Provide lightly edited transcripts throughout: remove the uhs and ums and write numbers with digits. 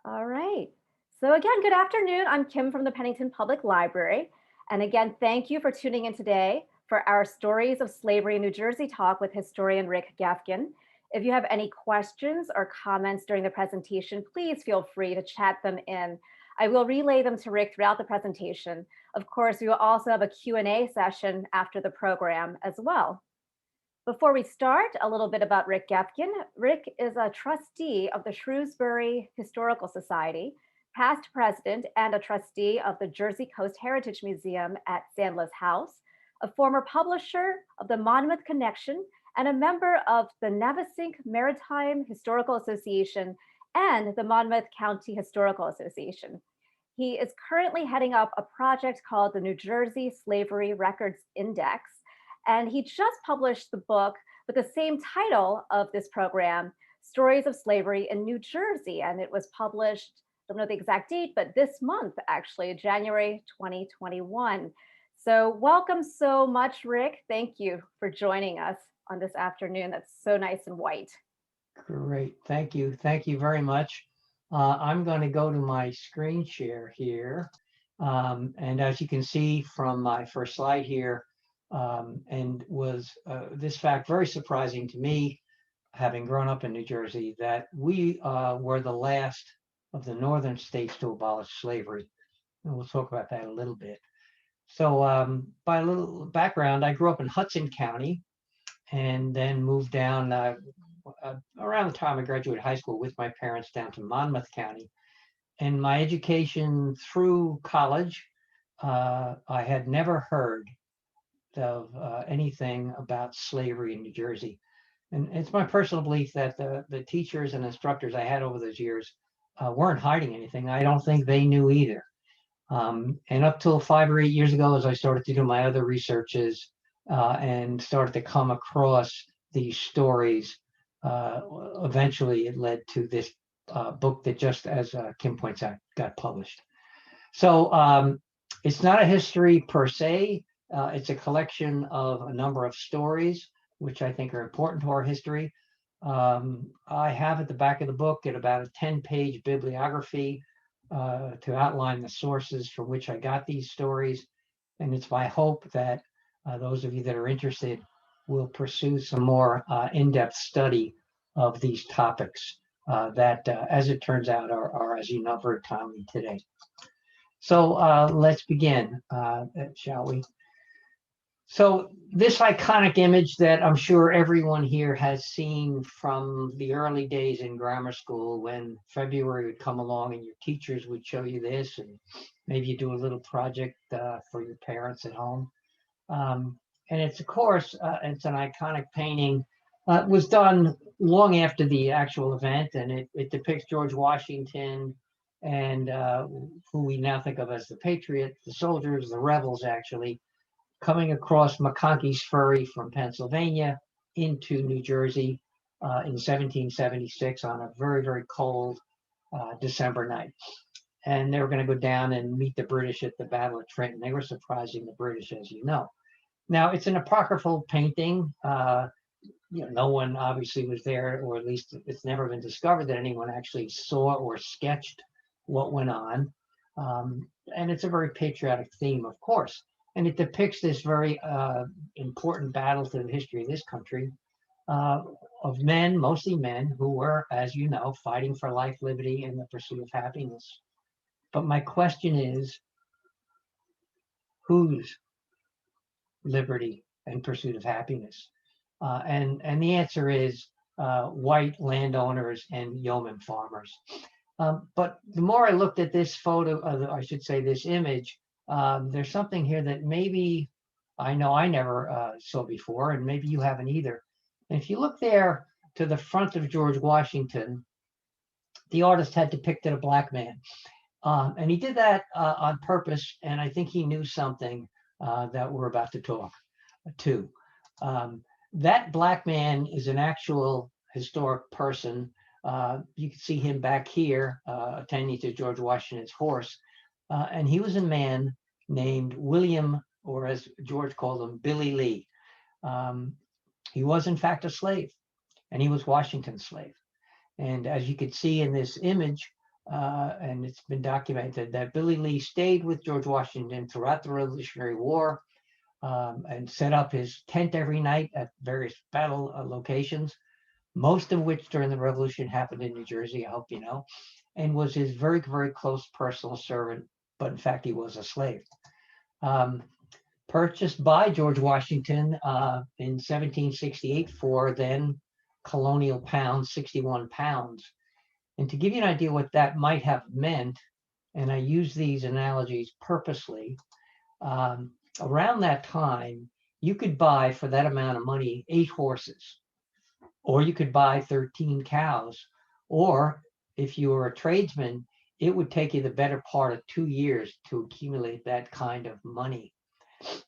All right. So, again, good afternoon. I'm Kim from the Pennington Public Library. And again, thank you for tuning in today for our Stories of Slavery in New Jersey talk with historian Rick Geffken. If you have any questions or comments during the presentation, please feel free to chat them in. I will relay them to Rick throughout the presentation. Of course, we will also have a Q&A session after the program as well. Before we start, a little bit about Rick Geffken. Rick is a trustee of the Shrewsbury Historical Society, past president and a trustee of the Jersey Coast Heritage Museum at Sandler's House, a former publisher of the Monmouth Connection, and a member of the Navesink Maritime Historical Association and the Monmouth County Historical Association. He is currently heading up a project called the New Jersey Slavery Records Index, and he just published the book with the same title of this program, Stories of Slavery in New Jersey. And it was published, I don't know the exact date, but this month, actually, January 2021. So welcome so much, Rick. Thank you for joining us on this afternoon. That's so nice and white. Great, thank you. Thank you very much. I'm going to go to my screen share here. And as you can see from my first slide here, and was this fact very surprising to me, having grown up in New Jersey, that we were the last of the northern states to abolish slavery. And we'll talk about that a little bit. So by a little background, I grew up in Hudson County and then moved down around the time I graduated high school with my parents down to Monmouth County. And my education through college, I had never heard of anything about slavery in New Jersey. And it's my personal belief that the teachers and instructors I had over those years weren't hiding anything. I don't think they knew either. And up till 5 or 8 years ago, as I started to do my other researches and started to come across these stories, eventually it led to this book that, just as Kim points out, got published. So it's not a history per se. It's a collection of a number of stories, which I think are important to our history. I have at the back of the book at about a 10-page bibliography to outline the sources from which I got these stories. And it's my hope that those of you that are interested will pursue some more in-depth study of these topics that, as it turns out, are, as you know, very timely today. So let's begin, shall we? So this iconic image that I'm sure everyone here has seen from the early days in grammar school, when February would come along and your teachers would show you this, and maybe you do a little project for your parents at home. And it's, of course, it's an iconic painting. It was done long after the actual event, and it depicts George Washington and who we now think of as the Patriot, the soldiers, the rebels, actually, coming across McConkey's Ferry from Pennsylvania into New Jersey in 1776 on a very, very cold December night. And they were going to go down and meet the British at the Battle of Trenton. They were surprising the British, as you know. Now, it's an apocryphal painting. No one obviously was there, or at least it's never been discovered that anyone actually saw or sketched what went on. And it's a very patriotic theme, of course. And it depicts this very important battle to the history of this country of men, mostly men, who were, as you know, fighting for life, liberty, and the pursuit of happiness. But my question is, whose liberty and pursuit of happiness? And the answer is white landowners and yeoman farmers. But the more I looked at this photo, I should say this image, there's something here that maybe I know I never saw before, and maybe you haven't either. And if you look there to the front of George Washington, the artist had depicted a black man. And he did that on purpose, and I think he knew something that we're about to talk to. That black man is an actual historic person. You can see him back here attending to George Washington's horse. And he was a man named William, or as George called him, Billy Lee. He was, in fact, a slave, and he was Washington's slave. And as you can see in this image, and it's been documented that Billy Lee stayed with George Washington throughout the Revolutionary War, and set up his tent every night at various battle locations, most of which during the Revolution happened in New Jersey, I hope you know, and was his very, very close personal servant, but in fact, he was a slave. Purchased by George Washington in 1768 for then colonial pounds, 61 pounds. And to give you an idea what that might have meant, and I use these analogies purposely, around that time, you could buy for that amount of money 8 horses, or you could buy 13 cows, or if you were a tradesman, it would take you the better part of 2 years to accumulate that kind of money.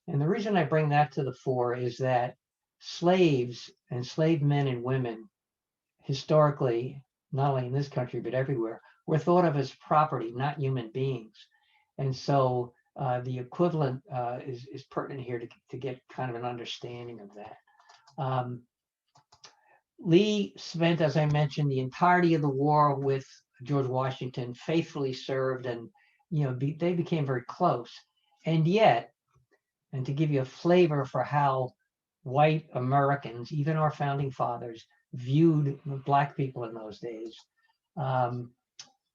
And the reason I bring that to the fore is that slaves, enslaved men and women, historically, not only in this country, but everywhere, were thought of as property, not human beings. And so the equivalent is pertinent here to get kind of an understanding of that. Lee spent, as I mentioned, the entirety of the war with George Washington, faithfully served, and they became very close. And yet, and to give you a flavor for how white Americans, even our founding fathers, viewed Black people in those days,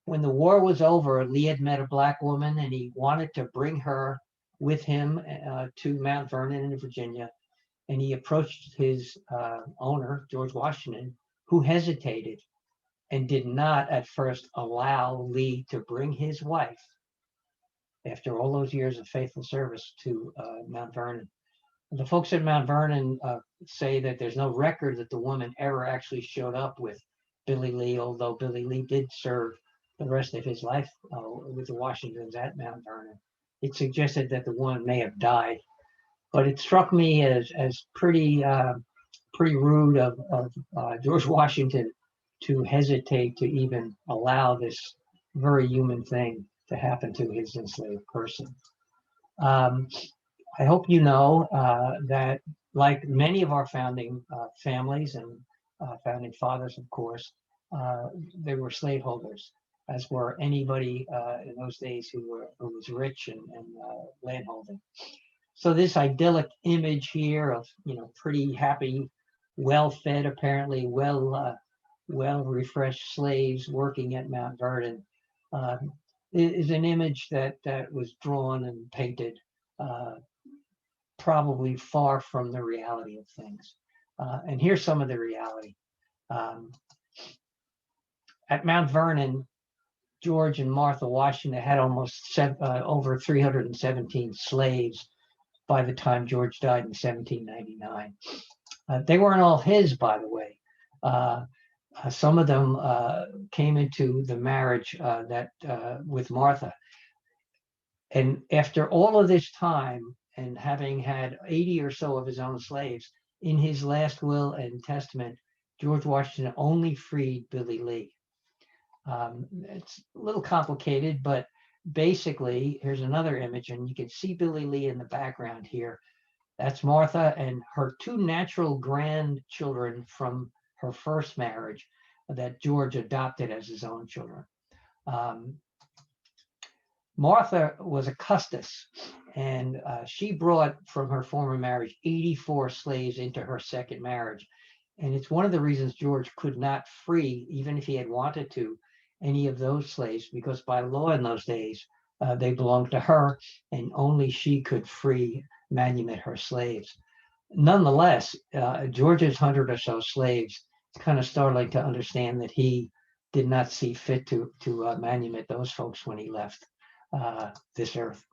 when the war was over, Lee had met a Black woman and he wanted to bring her with him to Mount Vernon in Virginia. And he approached his owner, George Washington, who hesitated and did not at first allow Lee to bring his wife, after all those years of faithful service, to Mount Vernon. The folks at Mount Vernon say that there's no record that the woman ever actually showed up with Billy Lee, although Billy Lee did serve the rest of his life with the Washingtons at Mount Vernon. It suggested that the woman may have died, but it struck me as pretty rude of George Washington to hesitate to even allow this very human thing to happen to his enslaved person. I hope you know that, like many of our founding families and founding fathers, of course, they were slaveholders, as were anybody in those days who was rich and landholding. So this idyllic image here of pretty happy, well-fed, apparently well-refreshed slaves working at Mount Vernon is an image that was drawn and painted probably far from the reality of things. And here's some of the reality. At Mount Vernon, George and Martha Washington had almost over 317 slaves by the time George died in 1799. They weren't all his, by the way. Some of them came into the marriage with Martha. And after all of this time, and having had 80 or so of his own slaves, in his last will and testament, George Washington only freed Billy Lee. It's a little complicated, but basically, here's another image, and you can see Billy Lee in the background here. That's Martha and her 2 natural grandchildren from her first marriage that George adopted as his own children. Martha was a custis, and she brought from her former marriage 84 slaves into her second marriage. And it's one of the reasons George could not free, even if he had wanted to, any of those slaves, because by law in those days, they belonged to her, and only she could free, manumit her slaves. Nonetheless, George's 100 or so slaves, it's kind of startling to understand that he did not see fit to manumit those folks when he left this earth.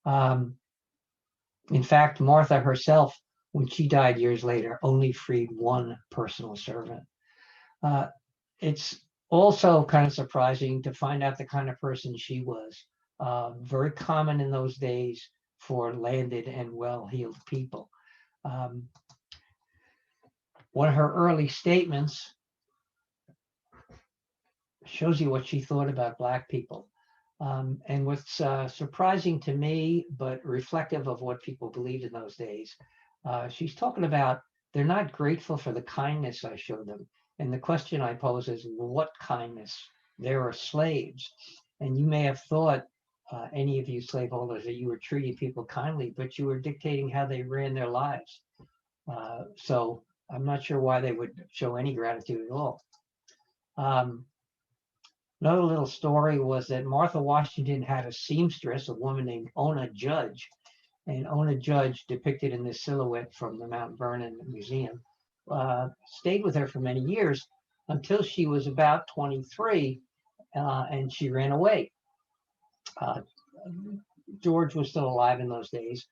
In fact, Martha herself, when she died years later, only freed 1 personal servant. It's also kind of surprising to find out the kind of person she was. Very common in those days for landed and well-heeled people. One of her early statements shows you what she thought about Black people. And what's surprising to me, but reflective of what people believed in those days, she's talking about they're not grateful for the kindness I showed them. And the question I pose is, what kindness there are slaves. And you may have thought, any of you slaveholders, that you were treating people kindly, but you were dictating how they ran their lives. So I'm not sure why they would show any gratitude at all. Another little story was that Martha Washington had a seamstress, a woman named Ona Judge. And Ona Judge, depicted in this silhouette from the Mount Vernon Museum, stayed with her for many years until she was about 23, and she ran away. George was still alive in those days.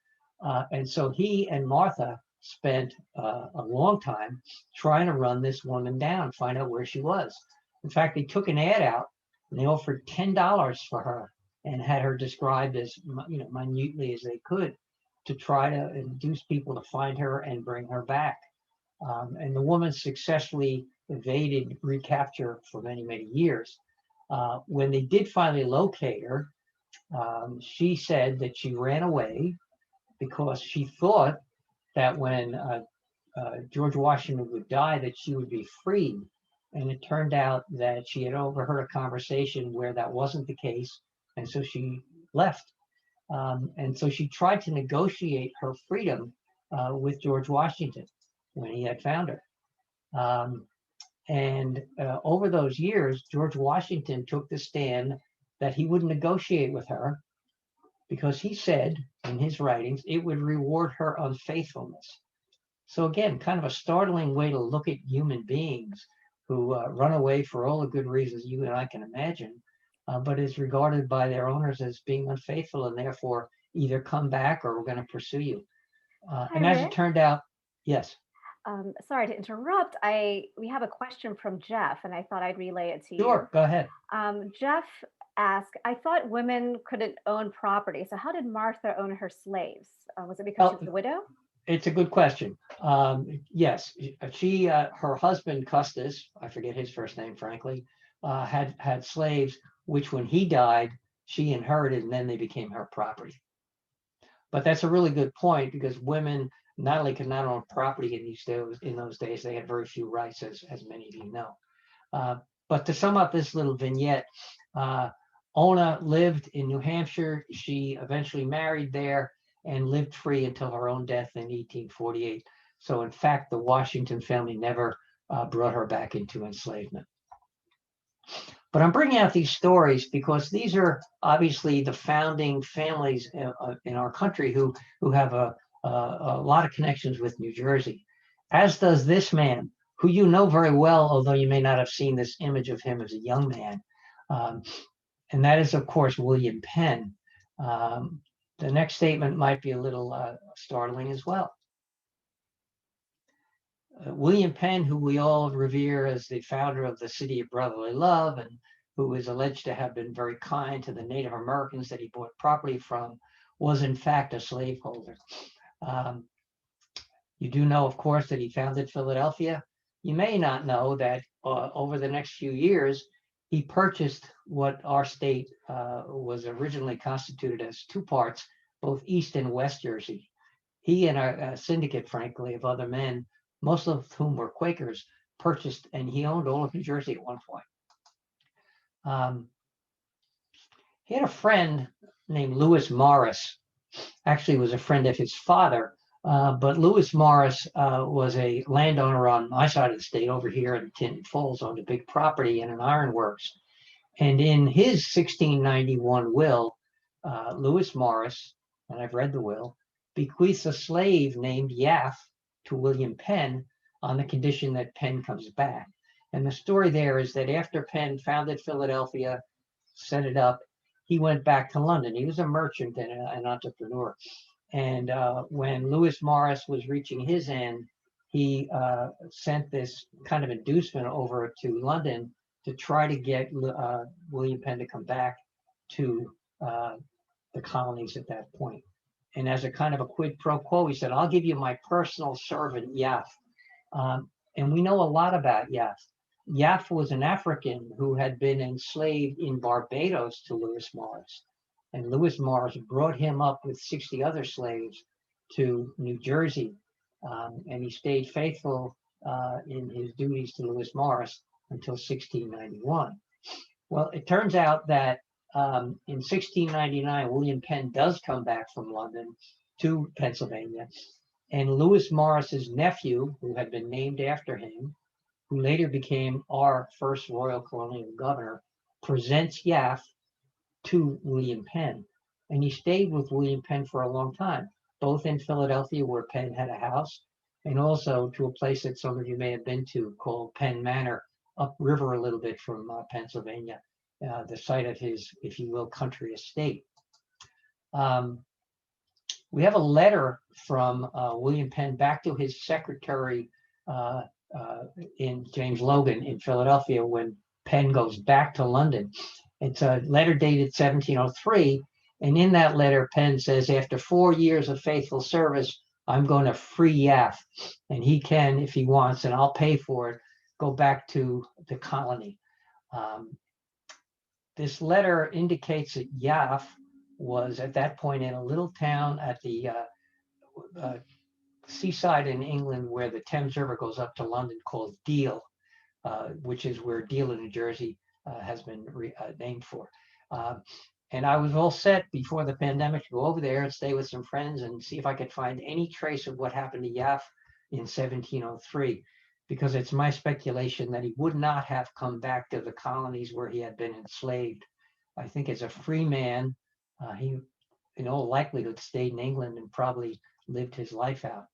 And so he and Martha spent a long time trying to run this woman down, find out where she was. In fact, they took an ad out and they offered $10 for her and had her described as, minutely as they could, to try to induce people to find her and bring her back. And the woman successfully evaded recapture for many, many years. When they did finally locate her, she said that she ran away because she thought that when George Washington would die, that she would be freed. And it turned out that she had overheard a conversation where that wasn't the case. And so she left. And so she tried to negotiate her freedom with George Washington when he had found her. And over those years, George Washington took the stand that he wouldn't negotiate with her because he said in his writings it would reward her unfaithfulness. So again, kind of a startling way to look at human beings who run away for all the good reasons you and I can imagine, but is regarded by their owners as being unfaithful and therefore either come back or we're going to pursue you. And as it turned out, yes. Sorry to interrupt. We have a question from Jeff, and I thought I'd relay it to you. Sure, go ahead. Jeff asked, I thought women couldn't own property, so how did Martha own her slaves? Was it because she was a widow? It's a good question. Yes, her husband Custis, I forget his first name, frankly, had slaves, which when he died, she inherited, and then they became her property. But that's a really good point, because women not only could not own property in those days, they had very few rights, as many of you know. But to sum up this little vignette, Ona lived in New Hampshire. She eventually married there and lived free until her own death in 1848. So in fact, the Washington family never brought her back into enslavement. But I'm bringing out these stories because these are obviously the founding families in our country who have a lot of connections with New Jersey, as does this man, who you know very well, although you may not have seen this image of him as a young man. And that is, of course, William Penn. The next statement might be a little startling as well. William Penn, who we all revere as the founder of the City of Brotherly Love, and who is alleged to have been very kind to the Native Americans that he bought property from, was in fact a slaveholder. You do know, of course, that he founded Philadelphia. You may not know that over the next few years, he purchased what our state was originally constituted as two parts, both East and West Jersey. He and a syndicate, frankly, of other men, most of whom were Quakers, purchased, and he owned all of New Jersey at one point. He had a friend named Lewis Morris, actually was a friend of his father, but Lewis Morris was a landowner on my side of the state over here in Tinton Falls, owned a big property and an ironworks. And in his 1691 will, Lewis Morris, and I've read the will, bequeaths a slave named Yaff to William Penn on the condition that Penn comes back. And the story there is that after Penn founded Philadelphia, set it up, he went back to London. He was a merchant and an entrepreneur. And when Lewis Morris was reaching his end, he sent this kind of inducement over to London to try to get William Penn to come back to the colonies at that point. And as a kind of a quid pro quo, he said, I'll give you my personal servant, Yaff. And we know a lot about Yaff. Yaff was an African who had been enslaved in Barbados to Lewis Morris. And Lewis Morris brought him up with 60 other slaves to New Jersey. And he stayed faithful in his duties to Lewis Morris until 1691. Well, it turns out that in 1699, William Penn does come back from London to Pennsylvania, and Lewis Morris's nephew, who had been named after him, who later became our first royal colonial governor, presents Yaff to William Penn. And he stayed with William Penn for a long time, both in Philadelphia, where Penn had a house, and also to a place that some of you may have been to called Penn Manor, upriver a little bit from Pennsylvania, the site of his, if you will, country estate. We have a letter from William Penn back to his secretary in James Logan in Philadelphia when Penn goes back to London. It's a letter dated 1703, and in that letter, Penn says, after 4 years of faithful service, I'm going to free Yaff, and he can, if he wants, and I'll pay for it, go back to the colony. This letter indicates that Yaff was at that point in a little town at the seaside in England where the Thames River goes up to London called Deal, which is where Deal in New Jersey has been named for. And I was all set before the pandemic to go over there and stay with some friends and see if I could find any trace of what happened to Yaff in 1703, because it's my speculation that he would not have come back to the colonies where he had been enslaved. I think as a free man, he in all likelihood stayed in England and probably lived his life out.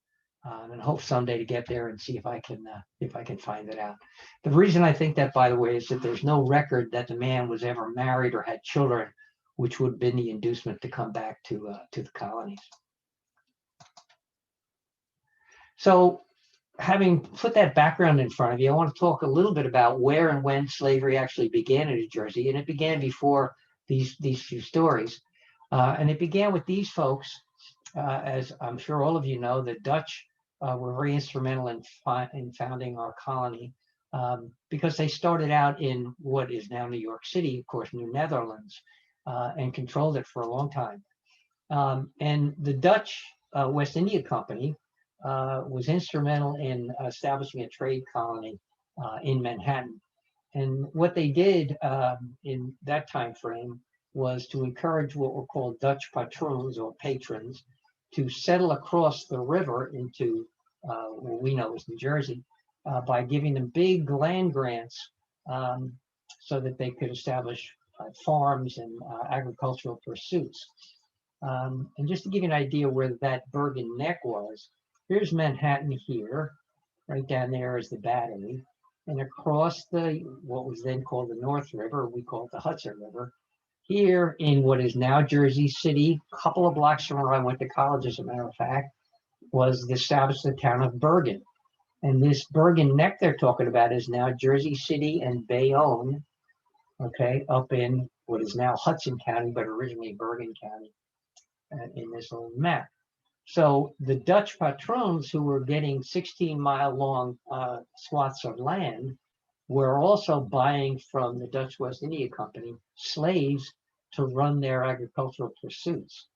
And hope someday to get there and see if I can find it out. The reason I think that, by the way, is that there's no record that the man was ever married or had children, which would have been the inducement to come back to the colonies. So, having put that background in front of you, I want to talk a little bit about where and when slavery actually began in New Jersey, and it began before these few stories, and it began with these folks. As I'm sure all of you know, the Dutch were very instrumental in founding our colony because they started out in what is now New York City, of course, New Netherlands, and controlled it for a long time. And the Dutch West India Company was instrumental in establishing a trade colony in Manhattan. And what they did in that time frame was to encourage what were called Dutch patroons or patrons to settle across the river into what we know as New Jersey by giving them big land grants so that they could establish farms and agricultural pursuits. And just to give you an idea where that Bergen Neck was, here's Manhattan here, right down there is the Battery, and across what was then called the North River, we call it the Hudson River, here in what is now Jersey City, a couple of blocks from where I went to college, as a matter of fact, was the established the town of Bergen. And this Bergen Neck they're talking about is now Jersey City and Bayonne, okay, up in what is now Hudson County, but originally Bergen County in this little map. So the Dutch patrons who were getting 16-mile long swaths of land were also buying from the Dutch West India Company slaves to run their agricultural pursuits.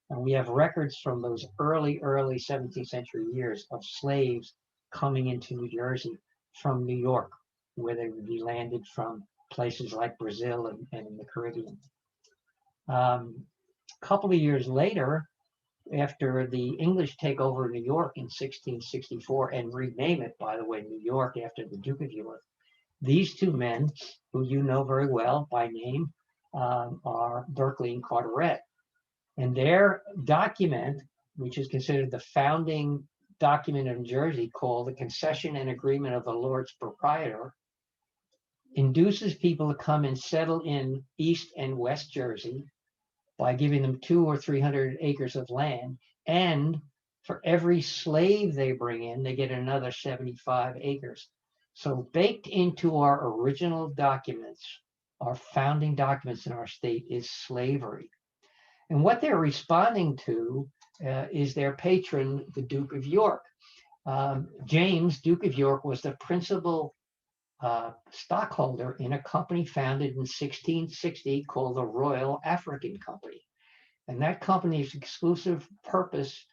And we have records from those early 17th century years of slaves coming into New Jersey from New York, where they would be landed from places like Brazil and in the Caribbean. A couple of years later, after the English take over New York in 1664 and rename it, by the way, New York after the Duke of York, these two men, who you know very well by name, are Berkeley and Carteret. And their document, which is considered the founding document of New Jersey, called the Concession and Agreement of the Lords Proprietor, induces people to come and settle in East and West Jersey by giving them 200 or 300 acres of land. And for every slave they bring in, they get another 75 acres. So baked into our original documents, our founding documents in our state, is slavery. And what they're responding to is their patron, the Duke of York. James, Duke of York, was the principal stockholder in a company founded in 1660 called the Royal African Company. And that company's exclusive purpose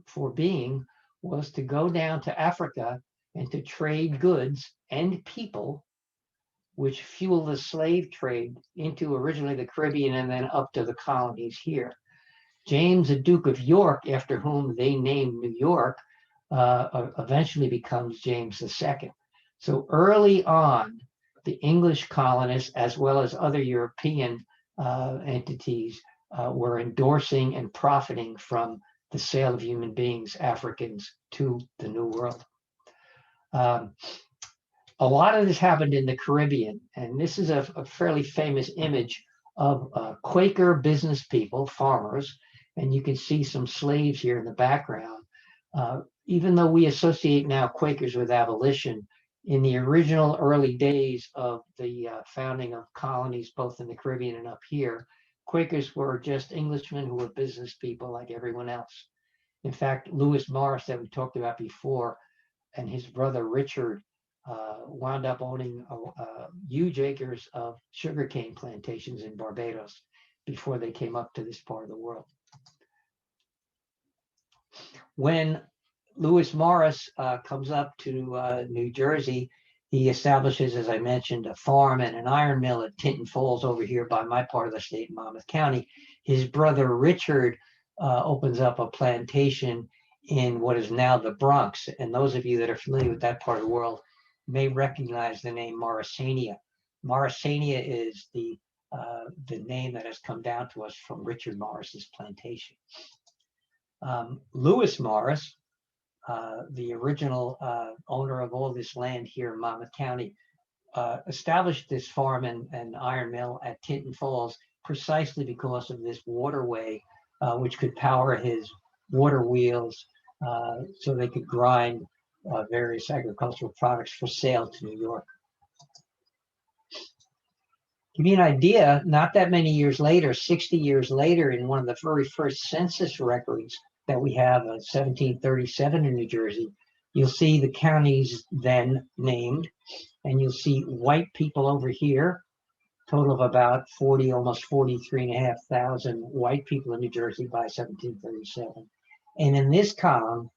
for being was to go down to Africa and to trade goods and people which fueled the slave trade into originally the Caribbean and then up to the colonies here. James, the Duke of York, after whom they named New York, eventually becomes James II. So early on, the English colonists, as well as other European entities, were endorsing and profiting from the sale of human beings, Africans, to the New World. A lot of this happened in the Caribbean, and this is a fairly famous image of Quaker business people, farmers, and you can see some slaves here in the background. Even though we associate now Quakers with abolition, in the original early days of the founding of colonies, both in the Caribbean and up here, Quakers were just Englishmen who were business people like everyone else. In fact, Lewis Morris, that we talked about before, and his brother Richard wound up owning huge acres of sugarcane plantations in Barbados before they came up to this part of the world. When Lewis Morris comes up to New Jersey, he establishes, as I mentioned, a farm and an iron mill at Tinton Falls over here by my part of the state, Monmouth County. His brother Richard opens up a plantation in what is now the Bronx. And those of you that are familiar with that part of the world may recognize the name Morrisania. Morrisania is the name that has come down to us from Richard Morris's plantation. Lewis Morris, the original owner of all this land here in Monmouth County, established this farm and iron mill at Tinton Falls precisely because of this waterway, which could power his water wheels so they could grind various agricultural products for sale to New York. Give you an idea, not that many years later, 60 years later, in one of the very first census records that we have, 1737 in New Jersey, you'll see the counties then named, and you'll see white people over here, total of about 40, almost 43,500 white people in New Jersey by 1737. And in this columns,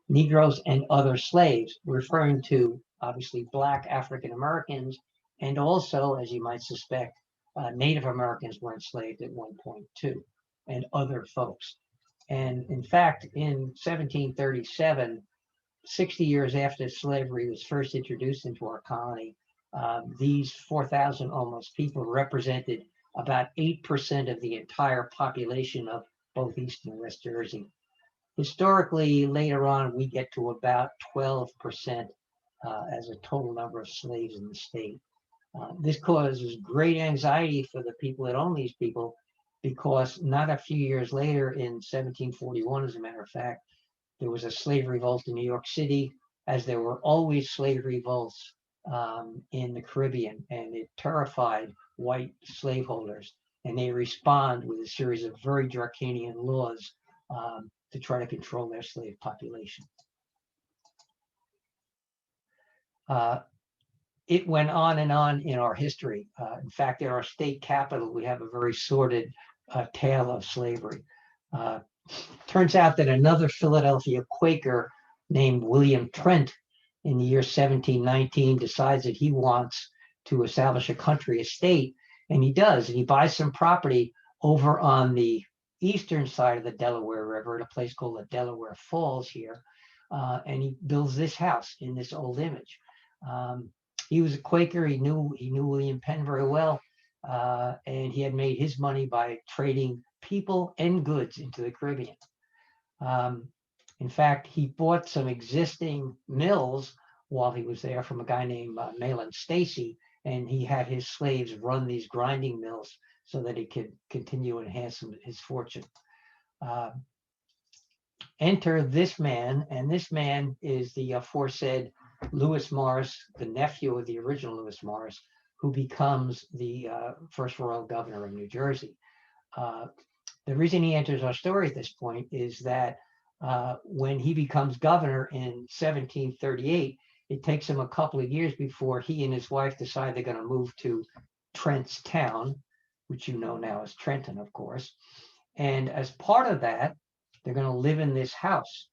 Negroes and other slaves, referring to obviously Black African Americans, and also, as you might suspect, Native Americans were enslaved at one point too, and other folks. And in fact, in 1737, 60 years after slavery was first introduced into our colony, these 4,000 almost people represented about 8% of the entire population of both East and West Jersey. Historically, later on, we get to about 12% as a total number of slaves in the state. This causes great anxiety for the people that own these people, because not a few years later, in 1741, as a matter of fact, there was a slave revolt in New York City, as there were always slave revolts in the Caribbean, and it terrified white slaveholders, and they respond with a series of very draconian laws to try to control their slave population. It went on and on in our history. In fact, in our state capital, we have a very sordid tale of slavery. Turns out that another Philadelphia Quaker named William Trent, in the year 1719, decides that he wants to establish a country estate, and he does. And he buys some property over on the eastern side of the Delaware River at a place called the Delaware Falls here, and he builds this house in this old image. He was a Quaker. He knew William Penn very well, and he had made his money by trading people and goods into the Caribbean. In fact, he bought some existing mills while he was there from a guy named Malin Stacy, and he had his slaves run these grinding mills so that he could continue to enhance his fortune. Enter this man, and this man is the aforesaid Lewis Morris, the nephew of the original Lewis Morris, who becomes the first royal governor of New Jersey. The reason he enters our story at this point is that when he becomes governor in 1738, it takes him a couple of years before he and his wife decide they're going to move to Trent's Town, which you know now as Trenton, of course. And as part of that, they're going to live in this house.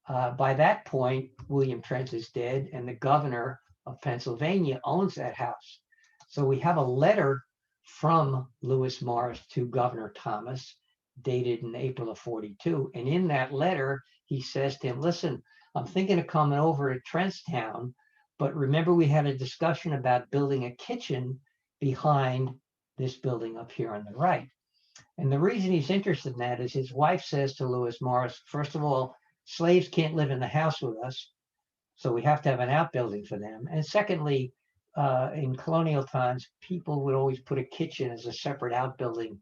By that point, William Trent is dead, and the governor, of Pennsylvania owns that house. So we have a letter from Lewis Morris to Governor Thomas, dated in April of 42. And in that letter, he says to him, listen, I'm thinking of coming over to Trentstown, but remember we had a discussion about building a kitchen behind this building up here on the right. And the reason he's interested in that is his wife says to Lewis Morris, first of all, slaves can't live in the house with us, so we have to have an outbuilding for them. And secondly, in colonial times, people would always put a kitchen as a separate outbuilding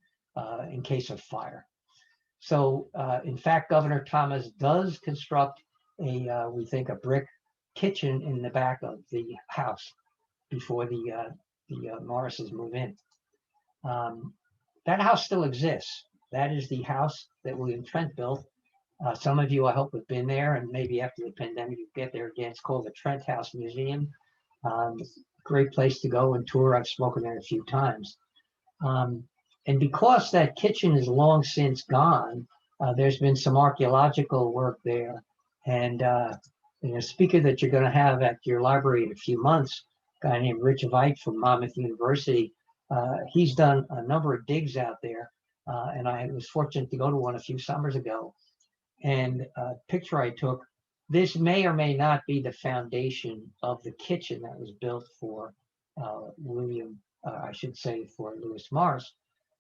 in case of fire. So in fact, Governor Thomas does construct we think, a brick kitchen in the back of the house before the Morrises move in. That house still exists. That is the house that William Trent built. Some of you, I hope, have been there, and maybe after the pandemic, you get there again. It's called the Trent House Museum. Great place to go and tour. I've spoken there a few times. And because that kitchen is long since gone, there's been some archaeological work there. And a speaker that you're going to have at your library in a few months, a guy named Rich Veit from Monmouth University, he's done a number of digs out there. And I was fortunate to go to one a few summers ago. And a picture I took, this may or may not be the foundation of the kitchen that was built for I should say for Lewis Morris.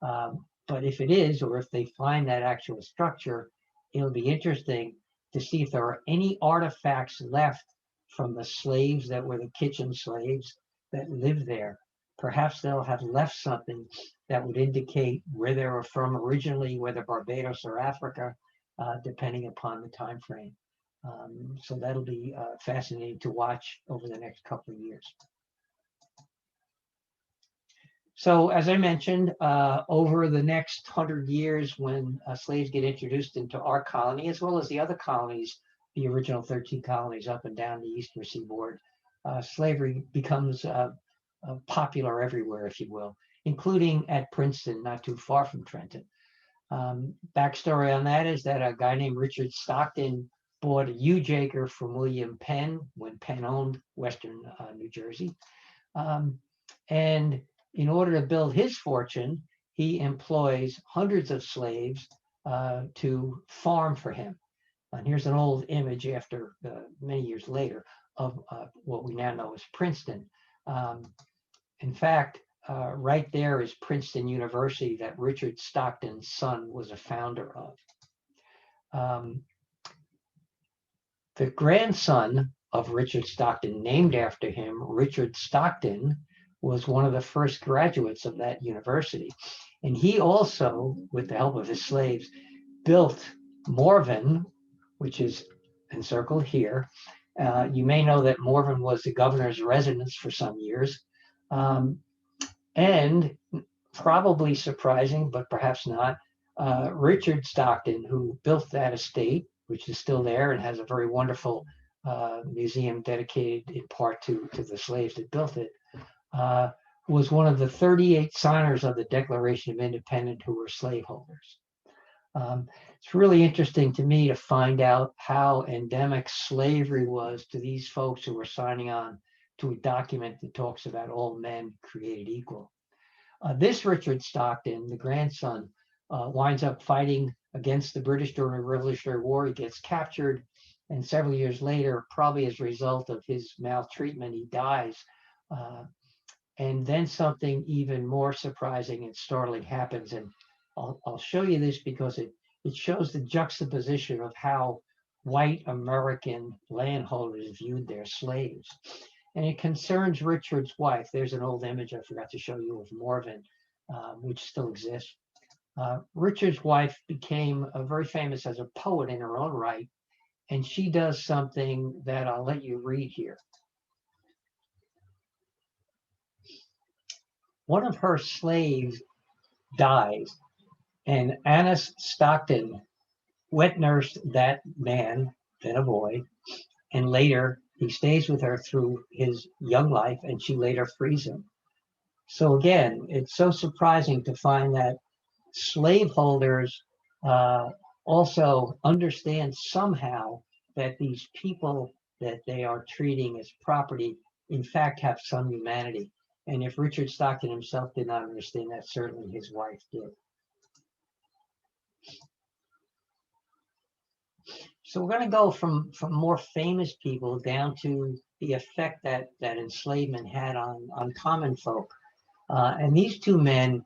But if it is, or if they find that actual structure, it'll be interesting to see if there are any artifacts left from the slaves that were the kitchen slaves that lived there. Perhaps they'll have left something that would indicate where they were from originally, whether Barbados or Africa, depending upon the time frame. So that'll be fascinating to watch over the next couple of years. So as I mentioned, over the next 100 years, when slaves get introduced into our colony, as well as the other colonies, the original 13 colonies up and down the eastern seaboard, slavery becomes popular everywhere, if you will, including at Princeton, not too far from Trenton. Backstory on that is that a guy named Richard Stockton bought a huge acre from William Penn when Penn owned Western New Jersey. And in order to build his fortune, he employs hundreds of slaves to farm for him. And here's an old image after many years later of what we now know as Princeton. In fact, right there is Princeton University that Richard Stockton's son was a founder of. The grandson of Richard Stockton, named after him, Richard Stockton, was one of the first graduates of that university. And he also, with the help of his slaves, built Morven, which is encircled here. You may know that Morven was the governor's residence for some years. And probably surprising, but perhaps not, Richard Stockton, who built that estate, which is still there and has a very wonderful museum dedicated in part to the slaves that built it, was one of the 38 signers of the Declaration of Independence who were slaveholders. It's really interesting to me to find out how endemic slavery was to these folks who were signing on to a document that talks about all men created equal. This Richard Stockton, the grandson, winds up fighting against the British during the Revolutionary War. He gets captured, and several years later, probably as a result of his maltreatment, he dies. And then something even more surprising and startling happens. And I'll show you this because it shows the juxtaposition of how white American landholders viewed their slaves. And it concerns Richard's wife. There's an old image I forgot to show you of Morven, which still exists. Richard's wife became very famous as a poet in her own right, and she does something that I'll let you read here. One of her slaves dies, and Annis Stockton wet nursed that man, then a boy, and later he stays with her through his young life, and she later frees him. So again, it's so surprising to find that slaveholders also understand somehow that these people that they are treating as property in fact have some humanity. And if Richard Stockton himself did not understand that, certainly his wife did. So we're going to go from more famous people down to the effect that enslavement had on common folk. And these two men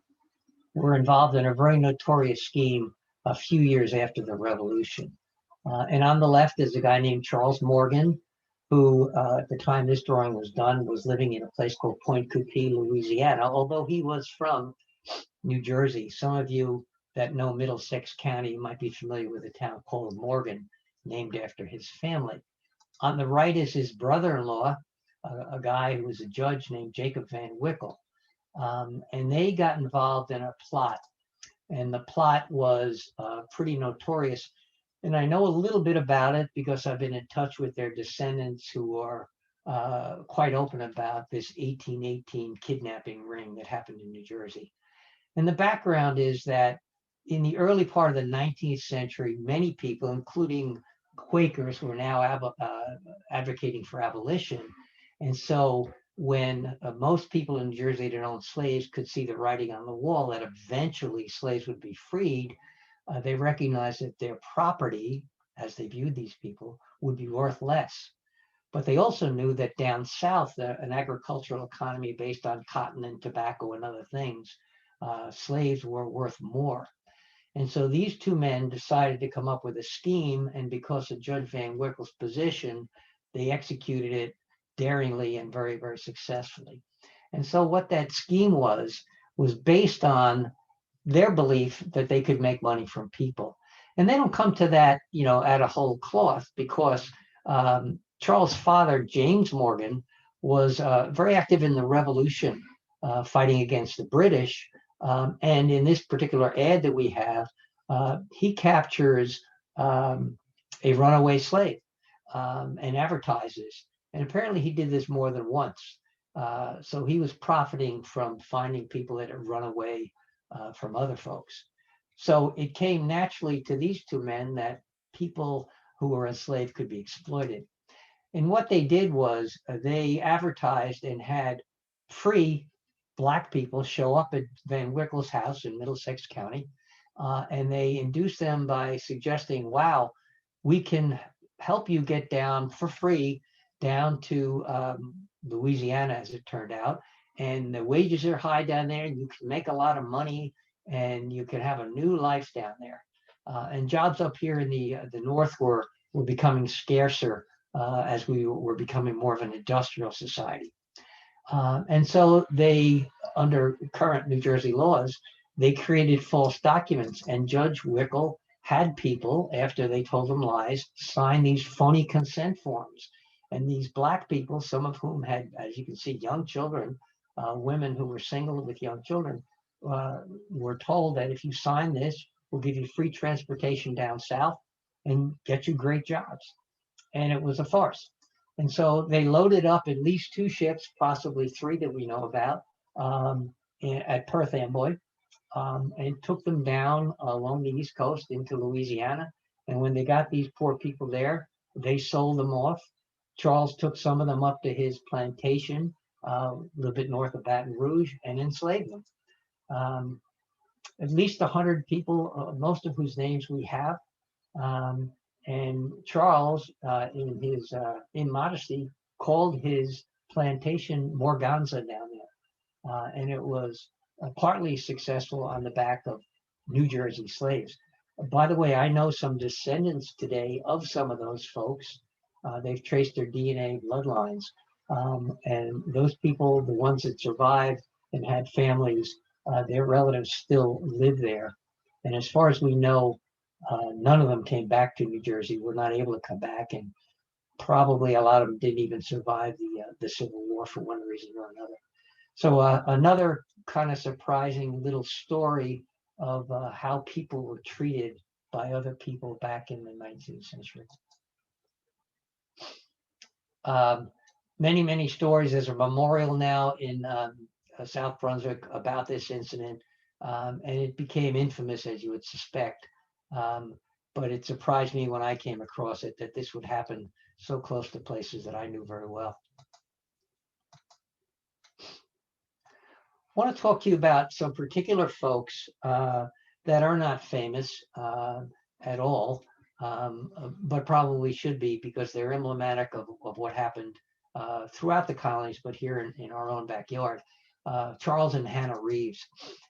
were involved in a very notorious scheme a few years after the Revolution. And on the left is a guy named Charles Morgan, who at the time this drawing was done was living in a place called Point Coupee, Louisiana, although he was from New Jersey. Some of you that know Middlesex County might be familiar with a town called Morgan, named after his family. On the right is his brother-in-law, a guy who was a judge named Jacob Van Wickle. And they got involved in a plot. And the plot was pretty notorious. And I know a little bit about it because I've been in touch with their descendants who are quite open about this 1818 kidnapping ring that happened in New Jersey. And the background is that in the early part of the 19th century, many people, including Quakers, were now advocating for abolition. And so when most people in New Jersey that owned slaves could see the writing on the wall that eventually slaves would be freed, they recognized that their property, as they viewed these people, would be worth less. But they also knew that down south, an agricultural economy based on cotton and tobacco and other things, slaves were worth more. And so these two men decided to come up with a scheme, and because of Judge Van Wickle's position, they executed it daringly and very, very successfully. And so what that scheme was based on their belief that they could make money from people. And they don't come to that, out of whole cloth, because Charles' father, James Morgan, was very active in the Revolution, fighting against the British. And in this particular ad that we have, he captures a runaway slave and advertises. And apparently he did this more than once. So he was profiting from finding people that had run away from other folks. So it came naturally to these two men that people who were enslaved could be exploited. And what they did was they advertised and had free Black people show up at Van Wickle's house in Middlesex County. And they induced them by suggesting, wow, we can help you get down for free down to Louisiana, as it turned out. And the wages are high down there. You can make a lot of money and you can have a new life down there. And jobs up here in the North were becoming scarcer as we were becoming more of an industrial society. And so they, under current New Jersey laws, they created false documents, and Judge Wickle had people, after they told them lies, sign these phony consent forms. And these Black people, some of whom had, as you can see, young children, women who were single with young children, were told that if you sign this, we'll give you free transportation down south and get you great jobs. And it was a farce. And so they loaded up at least 2 ships, possibly 3 that we know about, at Perth Amboy, and took them down along the East Coast into Louisiana. And when they got these poor people there, they sold them off. Charles took some of them up to his plantation, a little bit north of Baton Rouge, and enslaved them. At least 100 people, most of whose names we have. And Charles, in his immodesty, called his plantation Morganza down there. And it was partly successful on the back of New Jersey slaves. By the way, I know some descendants today of some of those folks. They've traced their DNA bloodlines. And those people, the ones that survived and had families, their relatives still live there. And as far as we know, none of them came back to New Jersey, were not able to come back, and probably a lot of them didn't even survive the Civil War for one reason or another. So another kind of surprising little story of how people were treated by other people back in the 19th century. Many, many stories. There's a memorial now in South Brunswick about this incident, and it became infamous, as you would suspect. But it surprised me when I came across it that this would happen so close to places that I knew very well. want to talk to you about some particular folks that are not famous at all, but probably should be because they're emblematic of what happened throughout the colonies, but here in our own backyard. Charles and Hannah Reeves.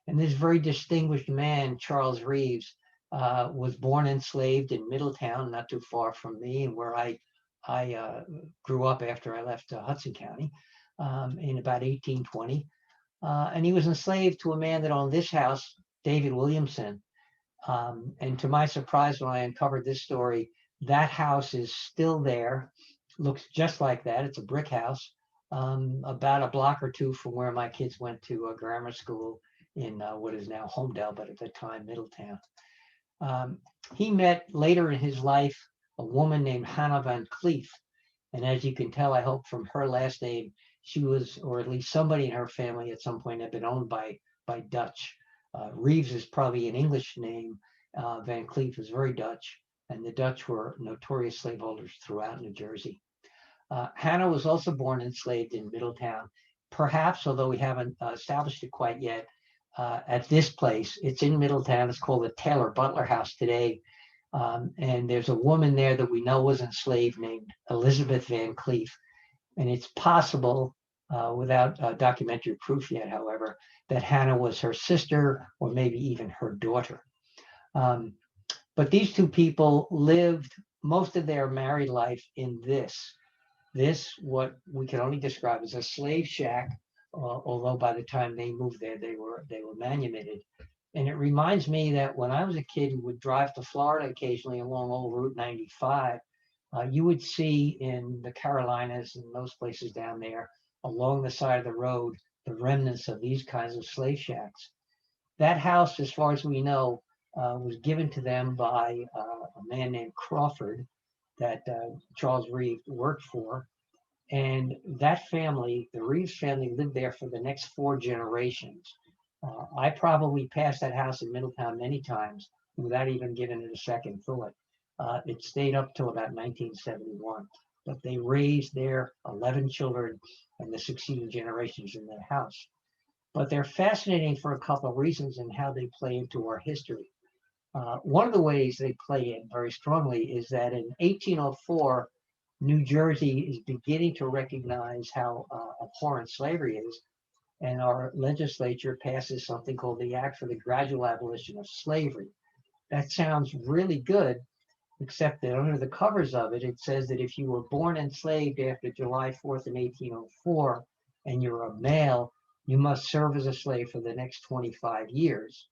And this very distinguished man, Charles Reeves, was born enslaved in Middletown, not too far from me, and where I grew up after I left Hudson County in about 1820. And he was enslaved to a man that owned this house, David Williamson. And to my surprise, when I uncovered this story, that house is still there, looks just like that. It's a brick house, about a block or two from where my kids went to a grammar school in what is now Homedale, but at the time Middletown. He met later in his life a woman named Hannah Van Clief. And as you can tell, I hope from her last name, she was, or at least somebody in her family at some point had been owned by Dutch. Reeves is probably an English name. Van Clief is very Dutch, and the Dutch were notorious slaveholders throughout New Jersey. Hannah was also born enslaved in Middletown, perhaps, although we haven't established it quite yet, at this place. It's in Middletown. It's called the Taylor Butler House today. And there's a woman there that we know was enslaved named Elizabeth Van Clief. And it's possible, without documentary proof yet, however, that Hannah was her sister or maybe even her daughter. But these two people lived most of their married life in this, what we can only describe as a slave shack, although by the time they moved there, they were manumitted. And it reminds me that when I was a kid who would drive to Florida occasionally along old Route 95, you would see in the Carolinas and those places down there, along the side of the road, the remnants of these kinds of slave shacks. That house, as far as we know, was given to them by a man named Crawford that Charles Reeves worked for. And that family, the Reeves family, lived there for the next 4 generations. I probably passed that house in Middletown many times without even giving it a second thought. It stayed up till about 1971, but they raised their 11 children and the succeeding generations in that house. But they're fascinating for a couple of reasons and how they play into our history. One of the ways they play in very strongly is that in 1804, New Jersey is beginning to recognize how abhorrent slavery is, and our legislature passes something called the Act for the Gradual Abolition of Slavery. That sounds really good, except that under the covers of it, it says that if you were born enslaved after July 4th in 1804 and you're a male, you must serve as a slave for the next 25 years.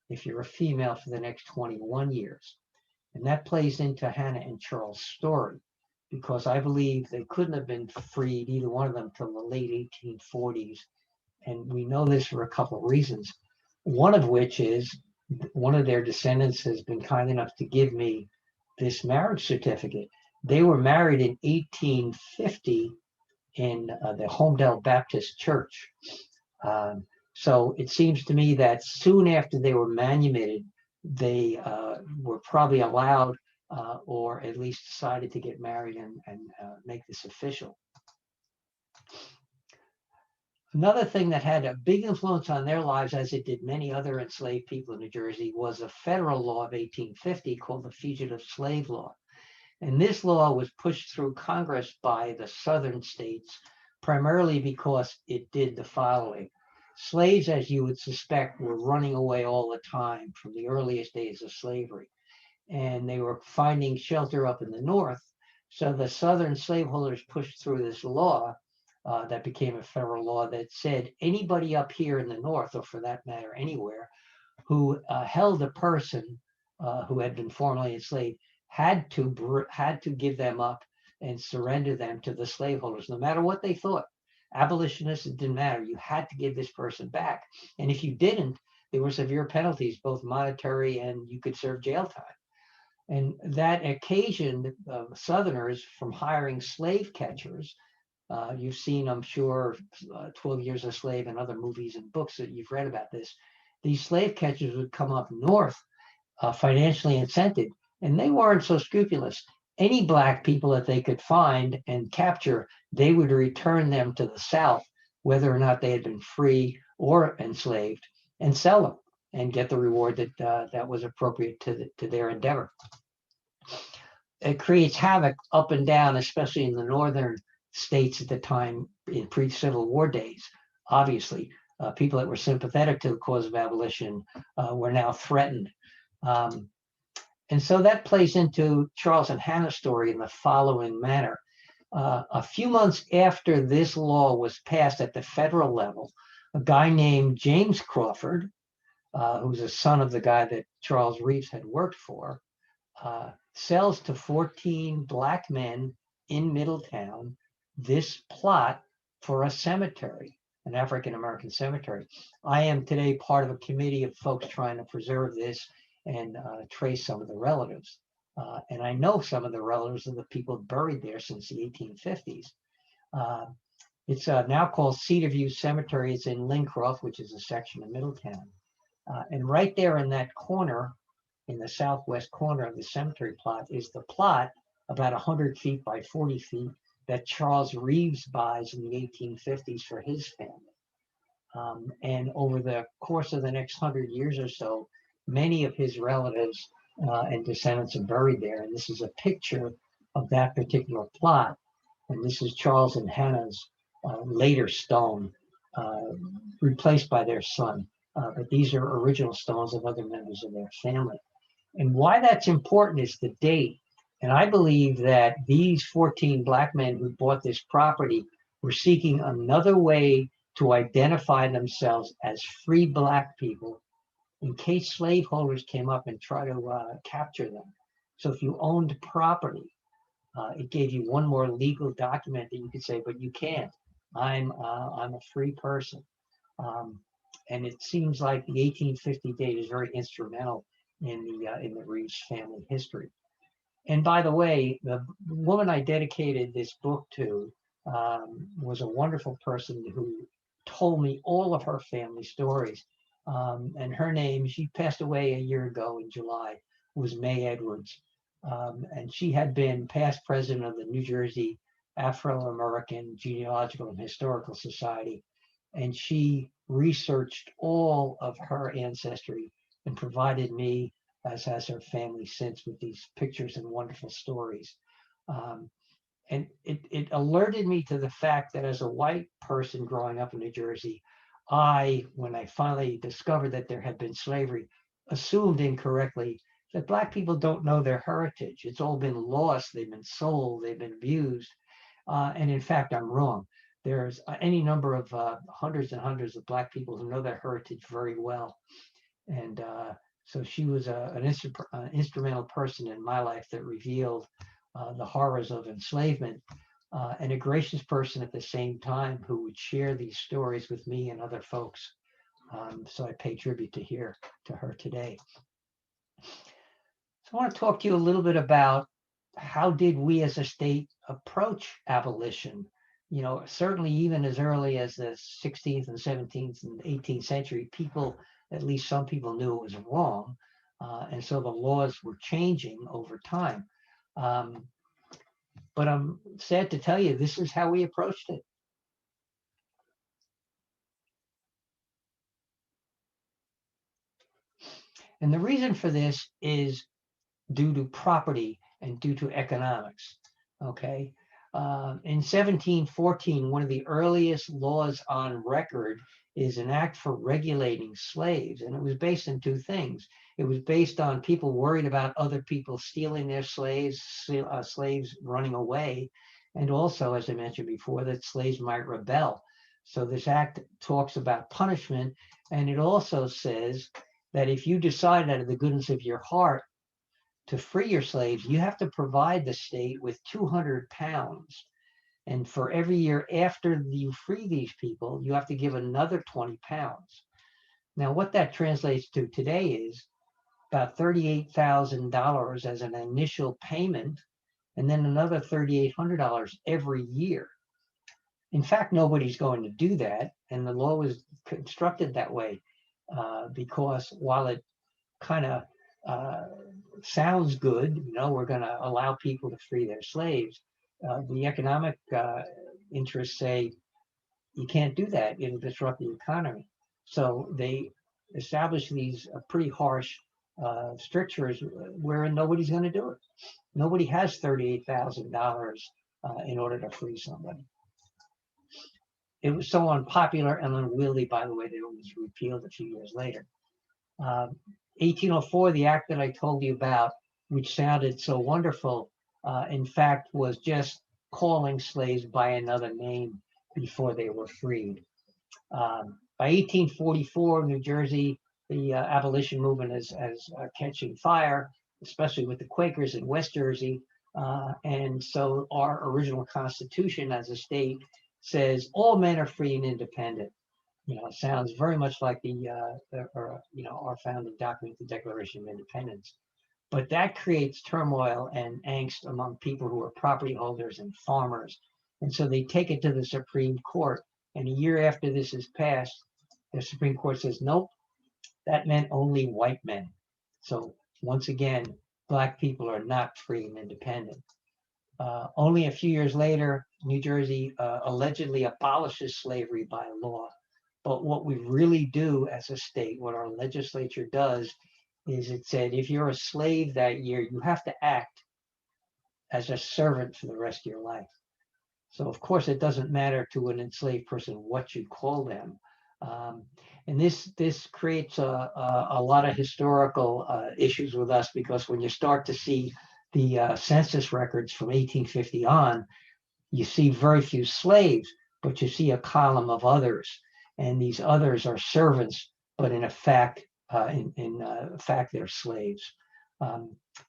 If you're a female, for the next 21 years. And that plays into Hannah and Charles' story, because I believe they couldn't have been freed, either one of them, till the late 1840s. And we know this for a couple of reasons. One of which is one of their descendants has been kind enough to give me this marriage certificate. They were married in 1850 in the Homedale Baptist Church. So it seems to me that soon after they were manumitted, they were probably allowed or at least decided to get married and make this official. Another thing that had a big influence on their lives, as it did many other enslaved people in New Jersey, was a federal law of 1850 called the Fugitive Slave Law. And this law was pushed through Congress by the southern states, primarily because it did the following. Slaves, as you would suspect, were running away all the time from the earliest days of slavery. And they were finding shelter up in the north. So the southern slaveholders pushed through this law that became a federal law that said anybody up here in the north, or for that matter anywhere, who held a person who had been formerly enslaved had to give them up and surrender them to the slaveholders, no matter what they thought. Abolitionists, it didn't matter. You had to give this person back. And if you didn't, there were severe penalties, both monetary and you could serve jail time. And that occasioned Southerners from hiring slave catchers. You've seen, I'm sure, 12 Years a Slave and other movies and books that you've read about this. These slave catchers would come up north, financially incented, and they weren't so scrupulous. Any black people that they could find and capture, they would return them to the South, whether or not they had been free or enslaved and sell them and get the reward that was appropriate to their endeavor. It creates havoc up and down, especially in the northern states at the time in pre-Civil War days. Obviously, people that were sympathetic to the cause of abolition were now threatened. And so that plays into Charles and Hannah's story in the following manner. A few months after this law was passed at the federal level, a guy named James Crawford, who's a son of the guy that Charles Reeves had worked for, sells to 14 black men in Middletown this plot for a cemetery, an African-American cemetery. I am today part of a committee of folks trying to preserve this and trace some of the relatives. And I know some of the relatives of the people buried there since the 1850s. It's now called Cedar View Cemetery. It's in Lincroft, which is a section of Middletown. And right there in that corner, in the southwest corner of the cemetery plot, is the plot about 100 feet by 40 feet that Charles Reeves buys in the 1850s for his family. And over the course of the next 100 years or so, many of his relatives and descendants are buried there. And this is a picture of that particular plot. And this is Charles and Hannah's later stone, replaced by their son. But these are original stones of other members of their family. And why that's important is the date. And I believe that these 14 black men who bought this property were seeking another way to identify themselves as free black people in case slaveholders came up and tried to capture them. So if you owned property, it gave you one more legal document that you could say, but you can't. I'm a free person. And it seems like the 1850 date is very instrumental in the Reeves family history. And by the way, the woman I dedicated this book to was a wonderful person who told me all of her family stories. And her name, she passed away a year ago in July, was May Edwards. And she had been past president of the New Jersey Afro-American Genealogical and Historical Society. And she researched all of her ancestry and provided me, as has her family since, with these pictures and wonderful stories. And it alerted me to the fact that as a white person growing up in New Jersey, when I finally discovered that there had been slavery, assumed incorrectly that black people don't know their heritage. It's all been lost, they've been sold, they've been abused. And in fact, I'm wrong. There's any number of hundreds and hundreds of black people who know their heritage very well. And so she was an instrumental person in my life that revealed the horrors of enslavement, and a gracious person at the same time who would share these stories with me and other folks. So I pay tribute to her today. So I want to talk to you a little bit about how did we as a state approach abolition? You know, certainly even as early as the 16th and 17th and 18th century, people, at least some people, knew it was wrong. And so the laws were changing over time. But I'm sad to tell you, this is how we approached it. And the reason for this is due to property and due to economics, okay? In 1714, one of the earliest laws on record is an act for regulating slaves, and it was based on two things. It was based on people worried about other people stealing their slaves, slaves running away, and also, as I mentioned before, that slaves might rebel. So this act talks about punishment, and it also says that if you decide out of the goodness of your heart to free your slaves, you have to provide the state with 200 pounds. And for every year after you free these people, you have to give another 20 pounds. Now, what that translates to today is about $38,000 as an initial payment, and then another $3,800 every year. In fact, nobody's going to do that. And the law was constructed that way because while it kind of sounds good, you know, we're going to allow people to free their slaves. The economic interests say you can't do that. It'll disrupt the economy. So they established these pretty harsh strictures where nobody's going to do it. Nobody has $38,000 in order to free somebody. It was so unpopular and unwieldy, by the way, that it was repealed a few years later. 1804, the act that I told you about, which sounded so wonderful, in fact, was just calling slaves by another name before they were freed. By 1844, New Jersey, the abolition movement is catching fire, especially with the Quakers in West Jersey. And so our original Constitution as a state says all men are free and independent. It sounds very much like our founding document, the Declaration of Independence. But that creates turmoil and angst among people who are property holders and farmers. And so they take it to the Supreme Court. And a year after this is passed, the Supreme Court says, nope, that meant only white men. So once again, Black people are not free and independent. Only a few years later, New Jersey allegedly abolishes slavery by law. But what we really do as a state, what our legislature does, is it said, if you're a slave that year, you have to act as a servant for the rest of your life. So of course, it doesn't matter to an enslaved person what you call them. And this creates a lot of historical issues with us, because when you start to see the census records from 1850 on, you see very few slaves, but you see a column of others. And these others are servants, but in fact, they're slaves.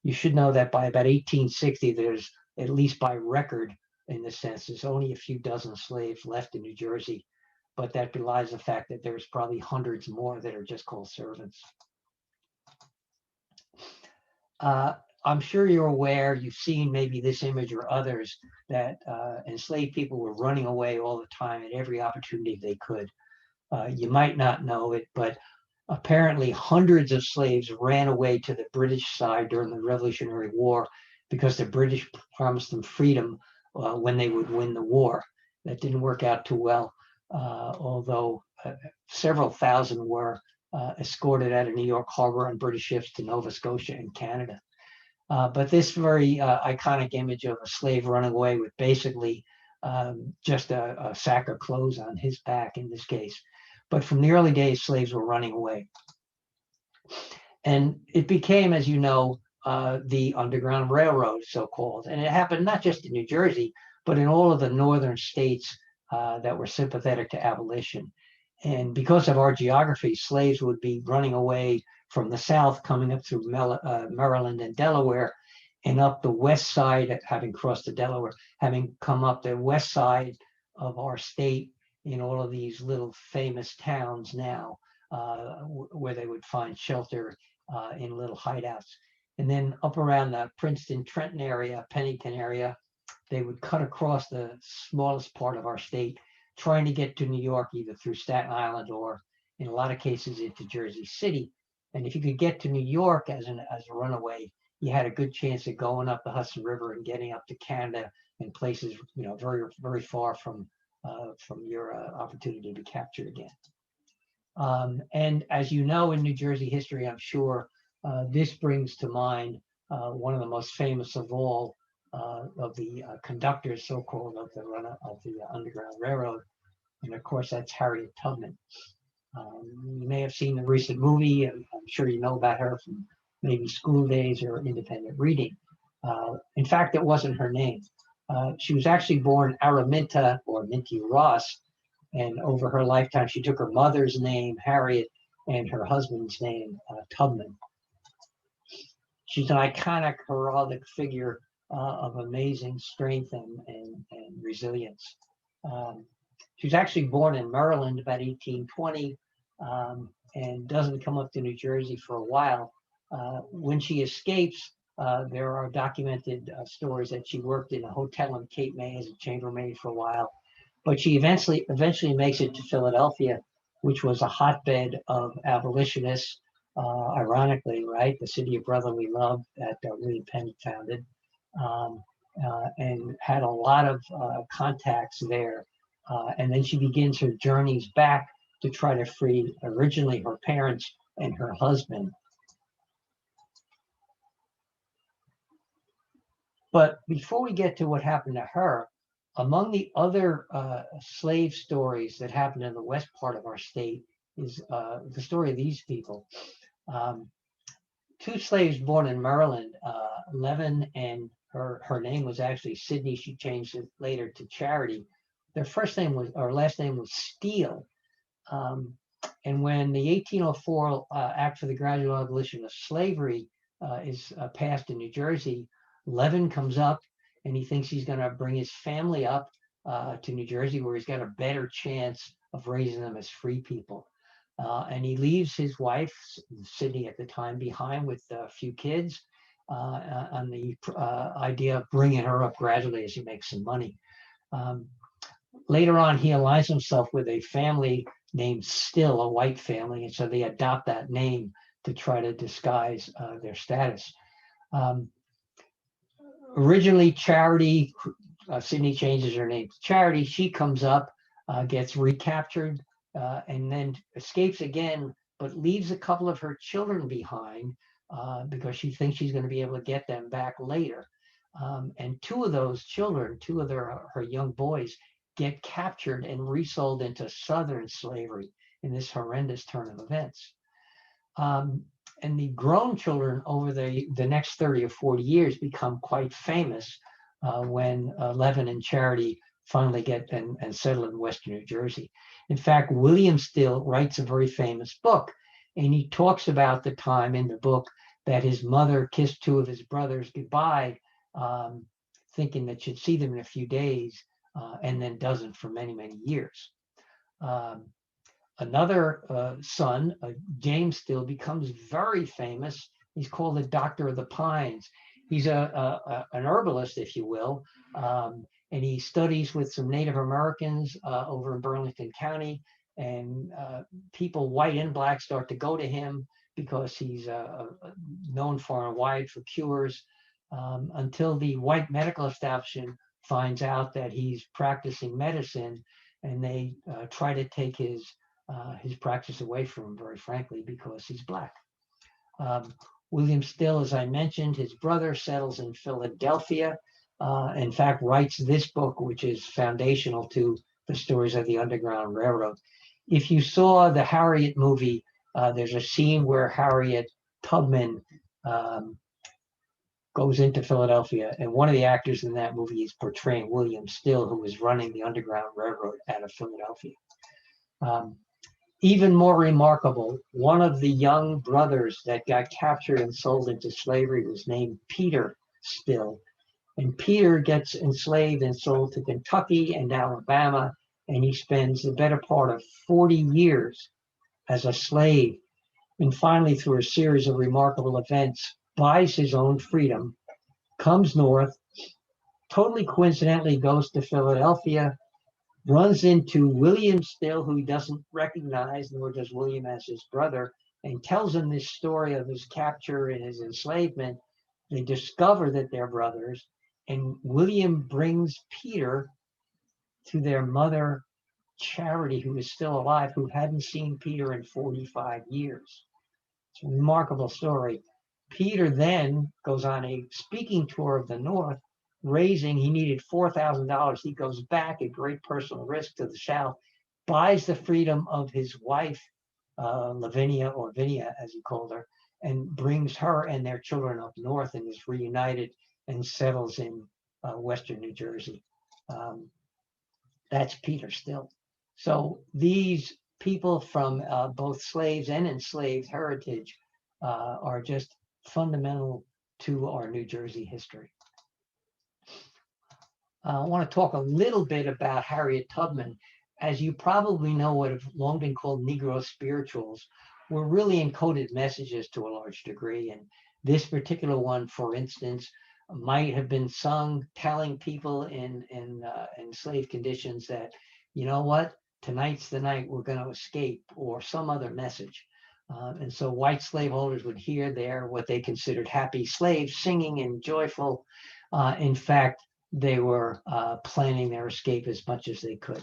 You should know that by about 1860, there's, at least by record in the census, only a few dozen slaves left in New Jersey, but that belies the fact that there's probably hundreds more that are just called servants. I'm sure you're aware, you've seen maybe this image or others, that enslaved people were running away all the time at every opportunity they could. You might not know it, but apparently hundreds of slaves ran away to the British side during the Revolutionary War because the British promised them freedom when they would win the war. That didn't work out too well, although several thousand were escorted out of New York Harbor on British ships to Nova Scotia and Canada. But this very iconic image of a slave running away with basically just a sack of clothes on his back in this case. But from the early days, slaves were running away. And it became, as you know, the Underground Railroad, so-called. And it happened not just in New Jersey, but in all of the northern states that were sympathetic to abolition. And because of our geography, slaves would be running away from the south, coming up through Maryland and Delaware, and up the west side, having crossed the Delaware, having come up the west side of our state in all of these little famous towns now, where they would find shelter in little hideouts. And then up around the Princeton, Trenton area, Pennington area, they would cut across the smallest part of our state, trying to get to New York, either through Staten Island or in a lot of cases into Jersey City. And if you could get to New York as a runaway, you had a good chance of going up the Hudson River and getting up to Canada and places, very, very far from your opportunity to be captured again. And as you know, in New Jersey history, I'm sure this brings to mind one of the most famous of all of the conductors, so-called, of the Underground Railroad, and of course that's Harriet Tubman. You may have seen the recent movie. I'm sure you know about her from maybe school days or independent reading. In fact, it wasn't her name. She was actually born Araminta, or Minty Ross, and over her lifetime, she took her mother's name, Harriet, and her husband's name, Tubman. She's an iconic, heraldic figure of amazing strength and resilience. She was actually born in Maryland about 1820 and doesn't come up to New Jersey for a while. When she escapes, there are documented stories that she worked in a hotel in Cape May as a chambermaid for a while, but she eventually makes it to Philadelphia, which was a hotbed of abolitionists, ironically, right? The city of brotherly love that William Penn founded, and had a lot of contacts there. And then she begins her journeys back to try to free originally her parents and her husband. But before we get to what happened to her, among the other slave stories that happened in the west part of our state is the story of these people. Two slaves born in Maryland, Levin and her name was actually Sydney. She changed it later to Charity. Their first name was, or last name was Steele. And when the 1804 Act for the Gradual Abolition of Slavery is passed in New Jersey, Levin comes up and he thinks he's going to bring his family up to New Jersey, where he's got a better chance of raising them as free people. And he leaves his wife, Sydney at the time, behind with a few kids on the idea of bringing her up gradually as he makes some money. Later on, he aligns himself with a family named Still, a white family, and so they adopt that name to try to disguise their status. Originally, Charity, Sydney changes her name to Charity. She comes up, gets recaptured, and then escapes again, but leaves a couple of her children behind because she thinks she's going to be able to get them back later. And two of those children, two of her young boys, get captured and resold into Southern slavery in this horrendous turn of events. And the grown children over the next 30 or 40 years become quite famous when Levin and Charity finally get and settle in Western New Jersey. In fact, William Still writes a very famous book, and he talks about the time in the book that his mother kissed two of his brothers goodbye, thinking that she'd see them in a few days, and then doesn't for many, many years. Another son, James Still, becomes very famous. He's called the Doctor of the Pines. He's an herbalist, if you will, and he studies with some Native Americans over in Burlington County, and people, white and black, start to go to him because he's known far and wide for cures, until the white medical establishment finds out that he's practicing medicine, and they try to take his practice away from him, very frankly, because he's black. William Still, as I mentioned, his brother settles in Philadelphia, in fact, writes this book, which is foundational to the stories of the Underground Railroad. If you saw the Harriet movie, there's a scene where Harriet Tubman goes into Philadelphia, and one of the actors in that movie is portraying William Still, who was running the Underground Railroad out of Philadelphia. Even more remarkable, one of the young brothers that got captured and sold into slavery was named Peter Still. And Peter gets enslaved and sold to Kentucky and Alabama, and he spends the better part of 40 years as a slave. And finally, through a series of remarkable events, buys his own freedom, comes north, totally coincidentally goes to Philadelphia, runs into William Still, who he doesn't recognize, nor does William as his brother, and tells him this story of his capture and his enslavement. They discover that they're brothers, and William brings Peter to their mother, Charity, who is still alive, who hadn't seen Peter in 45 years. It's a remarkable story. Peter then goes on a speaking tour of the North, raising, he needed $4,000. He goes back at great personal risk to the South, buys the freedom of his wife, Lavinia, or Vinia, as he called her, and brings her and their children up north, and is reunited and settles in Western New Jersey. That's Peter Still. So these people from both slaves and enslaved heritage are just fundamental to our New Jersey history. I want to talk a little bit about Harriet Tubman. As you probably know, what have long been called Negro spirituals were really encoded messages to a large degree. And this particular one, for instance, might have been sung telling people in enslaved conditions that, you know what, tonight's the night we're going to escape, or some other message. And so white slaveholders would hear there what they considered happy slaves singing and joyful. In fact, they were planning their escape as much as they could.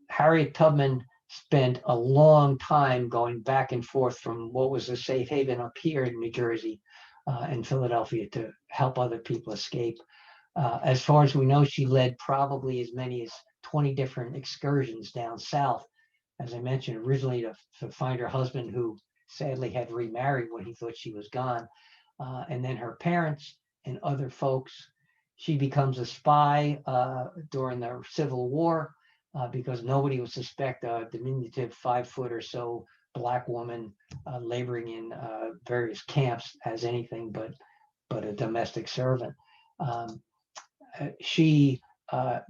Harriet Tubman spent a long time going back and forth from what was a safe haven up here in New Jersey and Philadelphia to help other people escape. As far as we know, she led probably as many as 20 different excursions down south, as I mentioned, originally to find her husband, who sadly had remarried when he thought she was gone, and then her parents and other folks. She becomes a spy during the Civil War because nobody would suspect a diminutive 5 foot or so Black woman laboring in various camps as anything but a domestic servant. She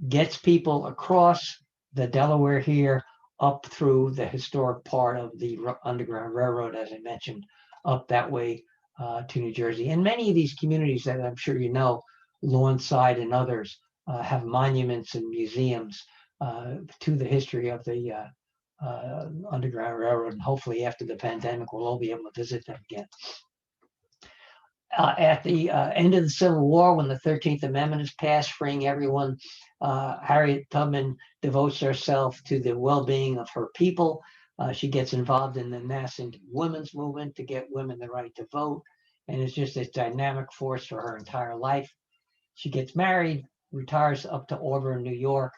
gets people across the Delaware here up through the historic part of the Underground Railroad, as I mentioned, up that way to New Jersey. And many of these communities that I'm sure you know, Lawnside and others, have monuments and museums to the history of the Underground Railroad. And hopefully after the pandemic, we'll all be able to visit them again. At the end of the Civil War, when the 13th Amendment is passed, freeing everyone, Harriet Tubman devotes herself to the well-being of her people. She gets involved in the nascent women's movement to get women the right to vote, and it's just this dynamic force for her entire life. She gets married, retires up to Auburn, New York,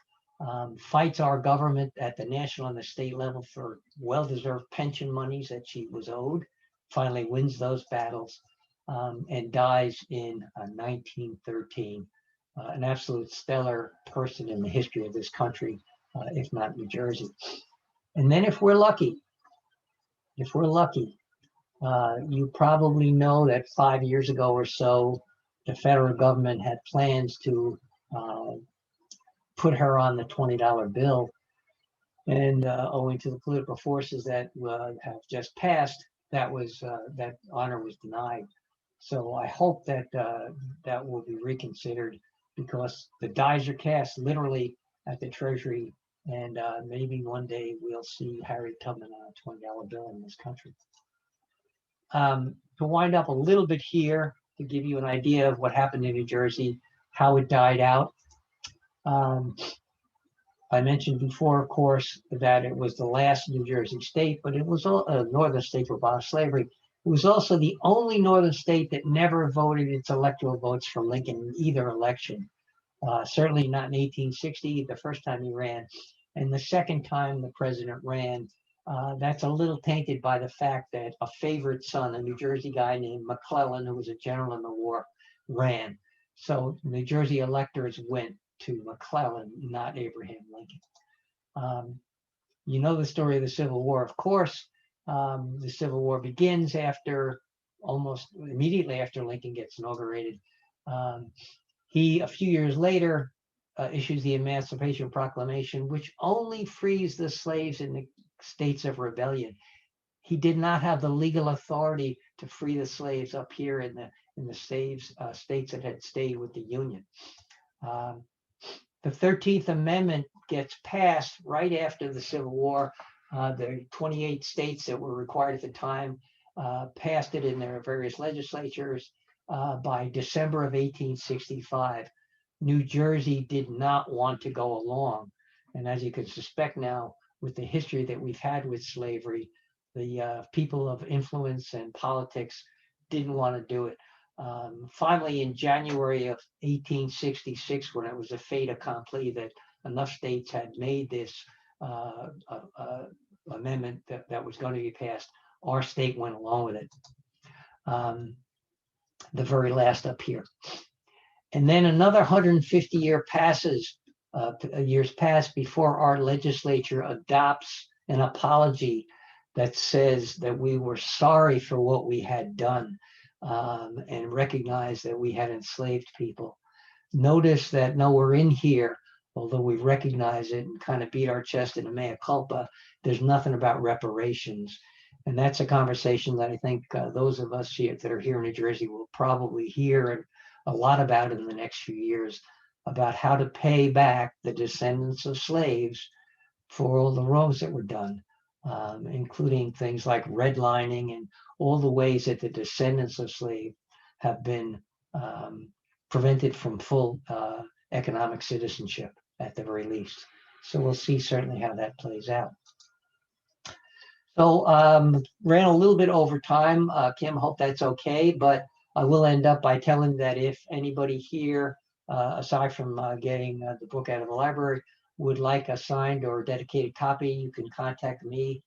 fights our government at the national and the state level for well-deserved pension monies that she was owed, finally wins those battles. And dies in 1913, an absolute stellar person in the history of this country, if not New Jersey. And then if we're lucky, you probably know that 5 years ago or so, the federal government had plans to put her on the $20 bill. And owing to the political forces that have just passed, that honor was denied. So I hope that that will be reconsidered, because the dies are cast literally at the Treasury, and maybe one day we'll see Harriet Tubman on a $20 bill in this country. To wind up a little bit here, to give you an idea of what happened in New Jersey, how it died out. I mentioned before, of course, that it was the last New Jersey state, but it was a northern state to abolish slavery. It was also the only northern state that never voted its electoral votes for Lincoln in either election. Certainly not in 1860, the first time he ran. And the second time the president ran, that's a little tainted by the fact that a favorite son, a New Jersey guy named McClellan, who was a general in the war, ran. So New Jersey electors went to McClellan, not Abraham Lincoln. You know the story of the Civil War, of course. The Civil War begins almost immediately after Lincoln gets inaugurated. He, a few years later, issues the Emancipation Proclamation, which only frees the slaves in the states of rebellion. He did not have the legal authority to free the slaves up here in the states that had stayed with the Union. The 13th Amendment gets passed right after the Civil War. The 28 states that were required at the time passed it in their various legislatures. By December of 1865, New Jersey did not want to go along. And as you can suspect now, with the history that we've had with slavery, the people of influence and politics didn't want to do it. Finally, in January of 1866, when it was a fait accompli that enough states had made this amendment that was going to be passed, our state went along with it. The very last up here. And then another 150 years pass before our legislature adopts an apology that says that we were sorry for what we had done, and recognize that we had enslaved people. Notice that nowhere in here, although we recognize it and kind of beat our chest in a mea culpa, there's nothing about reparations. And that's a conversation that I think those of us here that are here in New Jersey will probably hear a lot about in the next few years, about how to pay back the descendants of slaves for all the wrongs that were done, including things like redlining and all the ways that the descendants of slaves have been prevented from full economic citizenship at the very least. So we'll see certainly how that plays out. So ran a little bit over time, Kim, hope that's okay, but I will end up by telling that if anybody here, aside from getting the book out of the library, would like a signed or dedicated copy, you can contact me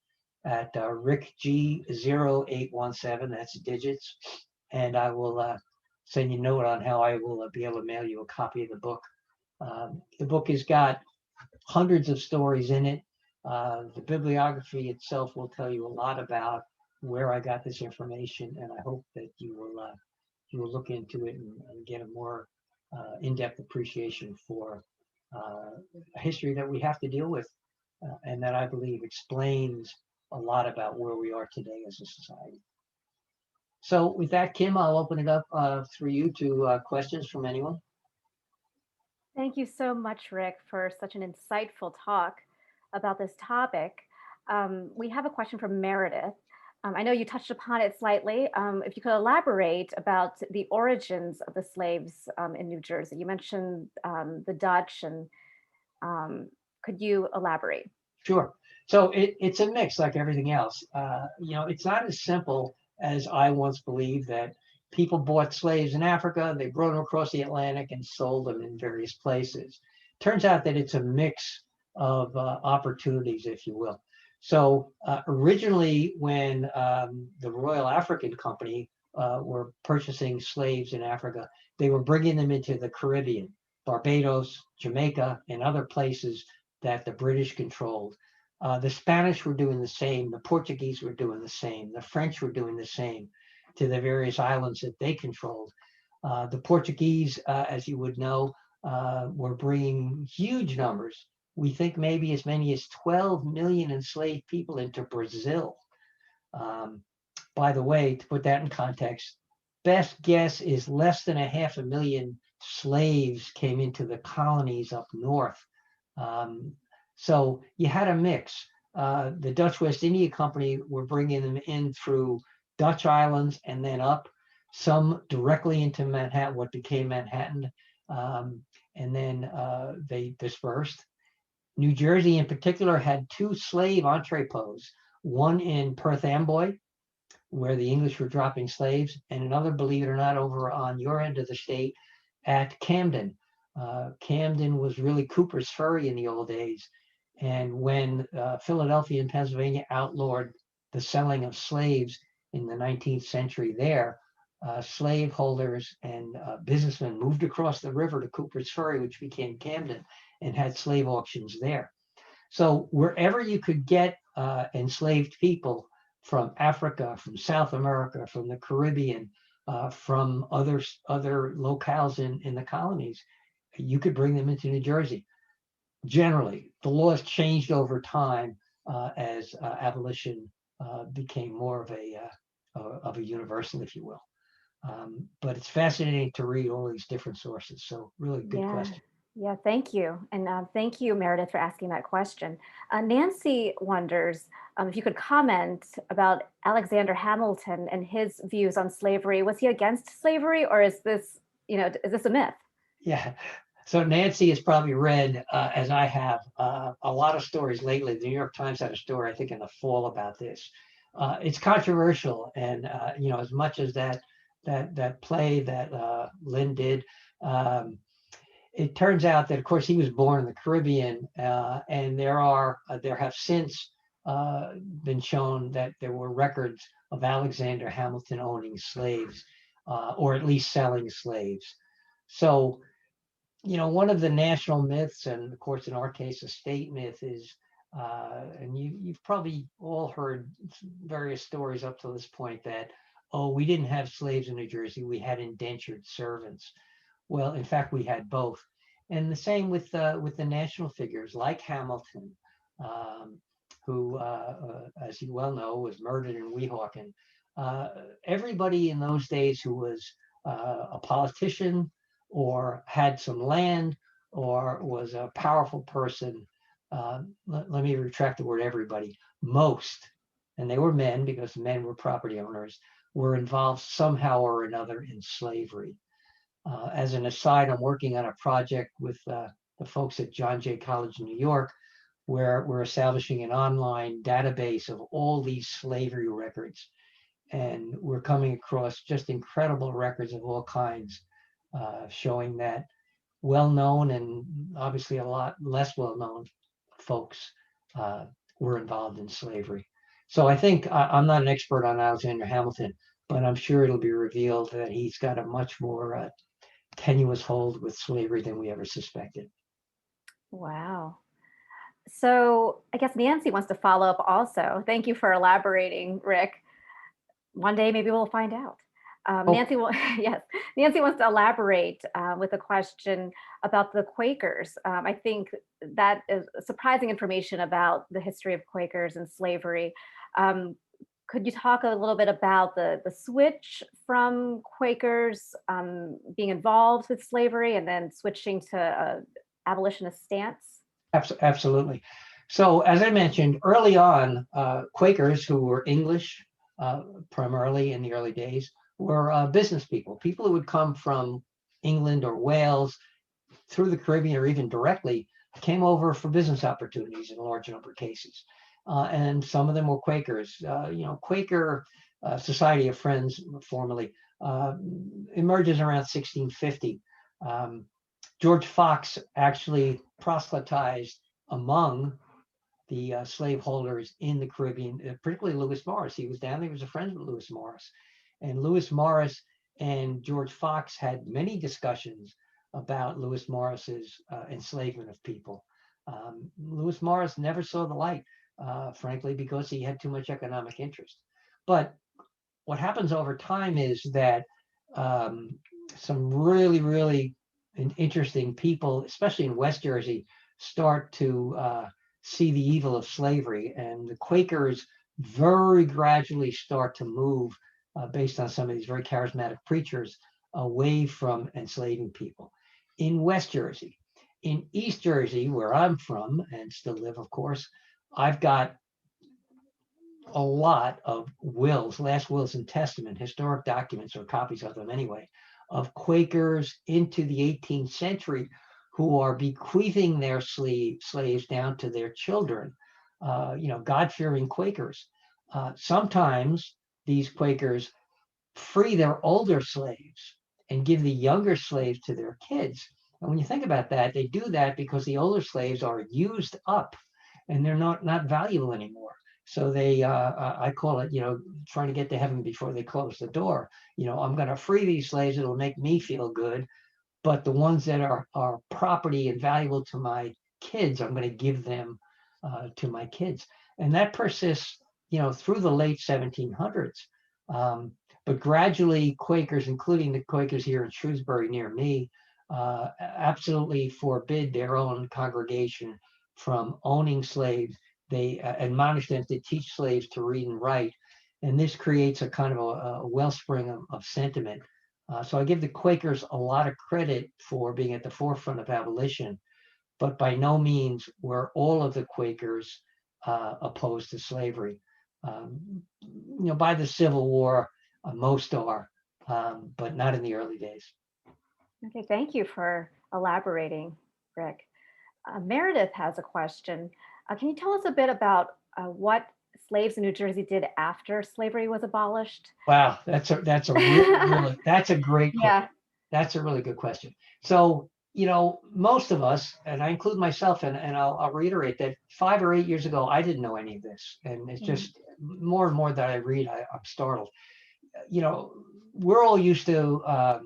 at Rick G0817, that's digits, and I will send you a note on how I will be able to mail you a copy of the book. The book has got hundreds of stories in it. The bibliography itself will tell you a lot about where I got this information, and I hope that you will look into it and get a more in-depth appreciation for a history that we have to deal with, and that I believe explains a lot about where we are today as a society. So with that, Kim, I'll open it up through you to questions from anyone. Thank you so much, Rick, for such an insightful talk about this topic. We have a question from Meredith. I know you touched upon it slightly. If you could elaborate about the origins of the slaves in New Jersey. You mentioned the Dutch, and could you elaborate? Sure. So it's a mix like everything else. It's not as simple as I once believed that people bought slaves in Africa, they brought them across the Atlantic and sold them in various places. Turns out that it's a mix of opportunities, if you will. So originally, when the Royal African Company were purchasing slaves in Africa, they were bringing them into the Caribbean, Barbados, Jamaica, and other places that the British controlled. The Spanish were doing the same, the Portuguese were doing the same, the French were doing the same to the various islands that they controlled. The Portuguese, as you would know, were bringing huge numbers. We think maybe as many as 12 million enslaved people into Brazil. By the way, to put that in context, best guess is less than 500,000 slaves came into the colonies up north. So you had a mix. The Dutch West India Company were bringing them in through Dutch islands and then up, some directly into Manhattan, what became Manhattan, and then they dispersed. New Jersey in particular had two slave entrepôts, one in Perth Amboy, where the English were dropping slaves, and another, believe it or not, over on your end of the state at Camden. Camden was really Cooper's Ferry in the old days. And when Philadelphia and Pennsylvania outlawed the selling of slaves in the 19th century there, slaveholders and businessmen moved across the river to Cooper's Ferry, which became Camden, and had slave auctions there. So wherever you could get enslaved people from Africa, from South America, from the Caribbean, from other locales in the colonies, you could bring them into New Jersey. Generally, the laws changed over time as abolition became more of a universal, if you will. But it's fascinating to read all these different sources. So really good question. Yeah, thank you. And thank you, Meredith, for asking that question. Nancy wonders if you could comment about Alexander Hamilton and his views on slavery. Was he against slavery, or is this, is this a myth? Yeah. So Nancy has probably read, as I have, a lot of stories lately. The New York Times had a story, I think, in the fall about this. It's controversial, and as much as that play that Lynn did, it turns out that, of course, he was born in the Caribbean, and there have since been shown that there were records of Alexander Hamilton owning slaves, or at least selling slaves. So, one of the national myths, and of course, in our case, a state myth is, and you've probably all heard various stories up to this point that, oh, we didn't have slaves in New Jersey, we had indentured servants. Well, in fact, we had both. And the same with the national figures like Hamilton, who, as you well know, was murdered in Weehawken. Everybody in those days who was a politician or had some land or was a powerful person, let me retract the word everybody, most, and they were men because men were property owners, were involved somehow or another in slavery. As an aside, I'm working on a project with the folks at John Jay College in New York, where we're establishing an online database of all these slavery records. And we're coming across just incredible records of all kinds, showing that well-known and obviously a lot less well-known folks were involved in slavery. So I think I'm not an expert on Alexander Hamilton, but I'm sure it'll be revealed that he's got a much more tenuous hold with slavery than we ever suspected. Wow. So I guess Nancy wants to follow up also. Thank you for elaborating, Rick. One day maybe we'll find out. Nancy will, yes, Nancy wants to elaborate with a question about the Quakers. I think that is surprising information about the history of Quakers and slavery. Could you talk a little bit about the switch from Quakers being involved with slavery and then switching to abolitionist stance? Absolutely. So as I mentioned early on, Quakers who were English, primarily in the early days, were business people who would come from England or Wales through the Caribbean or even directly, came over for business opportunities in a large number of cases. And some of them were Quakers. Quaker Society of Friends, formerly, emerges around 1650. George Fox actually proselytized among the slaveholders in the Caribbean, particularly Lewis Morris. He was down there, he was a friend with Lewis Morris. And Lewis Morris and George Fox had many discussions about Lewis Morris's enslavement of people. Lewis Morris never saw the light, frankly, because he had too much economic interest. But what happens over time is that some really, really interesting people, especially in West Jersey, start to see the evil of slavery. And the Quakers very gradually start to move, based on some of these very charismatic preachers, away from enslaving people. In West Jersey, in East Jersey, where I'm from and still live, of course, I've got a lot of wills, last wills and testament, historic documents, or copies of them anyway, of Quakers into the 18th century who are bequeathing their slaves down to their children, God-fearing Quakers. Sometimes these Quakers free their older slaves and give the younger slaves to their kids. And when you think about that, they do that because the older slaves are used up and they're not valuable anymore. So they, I call it, trying to get to heaven before they close the door. I'm going to free these slaves. It'll make me feel good. But the ones that are property and valuable to my kids, I'm going to give them to my kids. And that persists, through the late 1700s. But gradually, Quakers, including the Quakers here in Shrewsbury near me, absolutely forbid their own congregation from owning slaves. They admonish them to teach slaves to read and write. And this creates a kind of a wellspring of sentiment. So I give the Quakers a lot of credit for being at the forefront of abolition, but by no means were all of the Quakers opposed to slavery. By the Civil War, most are, but not in the early days. Okay, thank you for elaborating, Rick. Meredith has a question. Can you tell us a bit about what slaves in New Jersey did after slavery was abolished? Wow, that's a really that's a great question. Yeah. That's a really good question. So, most of us, and I include myself, and I'll reiterate that 5 or 8 years ago, I didn't know any of this. And it's just more and more that I read, I'm startled. We're all used to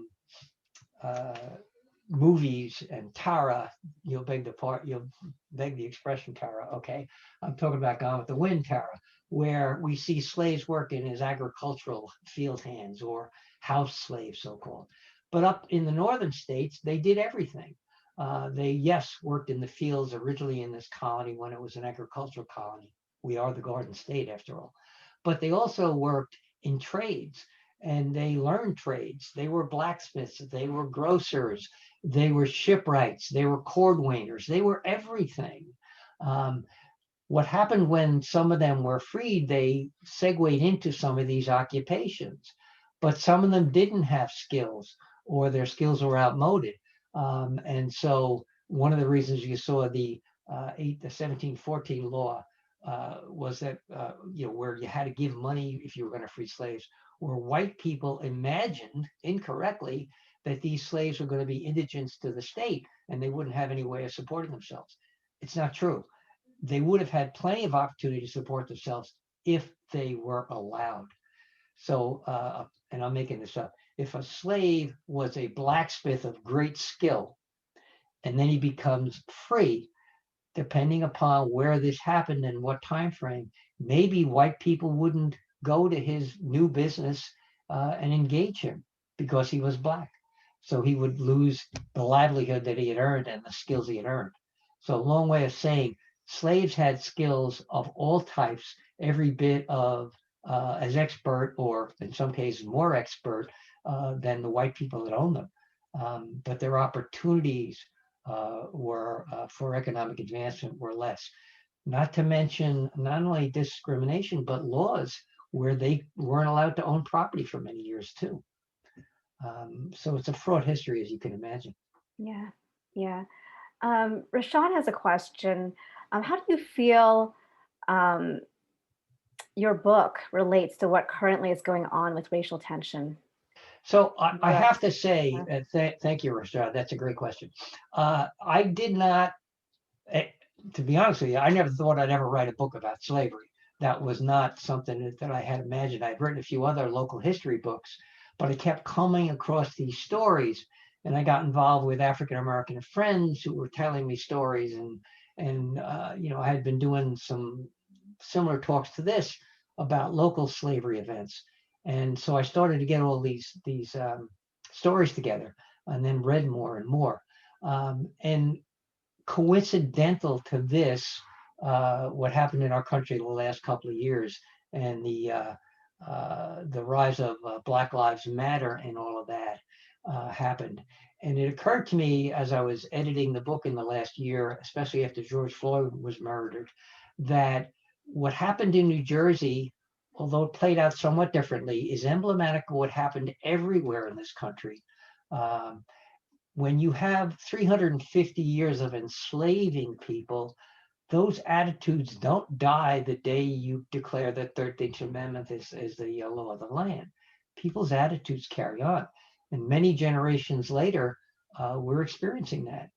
movies and Tara. You'll beg the expression, Tara. Okay, I'm talking about Gone with the Wind, Tara, where we see slaves working as agricultural field hands or house slaves, so-called. But up in the northern states, they did everything. They, yes, worked in the fields originally in this colony when it was an agricultural colony. We are the Garden State, after all. But they also worked in trades, and they learned trades. They were blacksmiths, they were grocers, they were shipwrights, they were cordwainers, they were everything. What happened when some of them were freed, they segued into some of these occupations, but some of them didn't have skills or their skills were outmoded. And so one of the reasons you saw the the 1714 law was that, where you had to give money if you were going to free slaves, where white people imagined incorrectly that these slaves were going to be indigents to the state and they wouldn't have any way of supporting themselves. It's not true. They would have had plenty of opportunity to support themselves if they were allowed. So, and I'm making this up, if a slave was a blacksmith of great skill and then he becomes free, depending upon where this happened and what time frame, maybe white people wouldn't go to his new business and engage him because he was black. So he would lose the livelihood that he had earned and the skills he had earned. So a long way of saying slaves had skills of all types, every bit of as expert, or in some cases more expert than the white people that owned them. But their opportunities were for economic advancement were less. Not to mention not only discrimination, but laws where they weren't allowed to own property for many years too. So it's a fraught history, as you can imagine. Yeah, yeah. Rashad has a question. How do you feel your book relates to what currently is going on with racial tension? So I have to say, thank you, Rashad. That's a great question. I did not, to be honest with you, I never thought I'd ever write a book about slavery. That was not something that I had imagined. I'd written a few other local history books, but I kept coming across these stories, and I got involved with African American friends who were telling me stories, and I had been doing some similar talks to this about local slavery events, and so I started to get all these stories together, and then read more and more, and coincidental to this, what happened in our country the last couple of years, and the rise of Black Lives Matter and all of that happened. And it occurred to me as I was editing the book in the last year, especially after George Floyd was murdered, that what happened in New Jersey, although it played out somewhat differently, is emblematic of what happened everywhere in this country. When you have 350 years of enslaving people, those attitudes don't die the day you declare the 13th Amendment is the law of the land. People's attitudes carry on. And many generations later, we're experiencing that.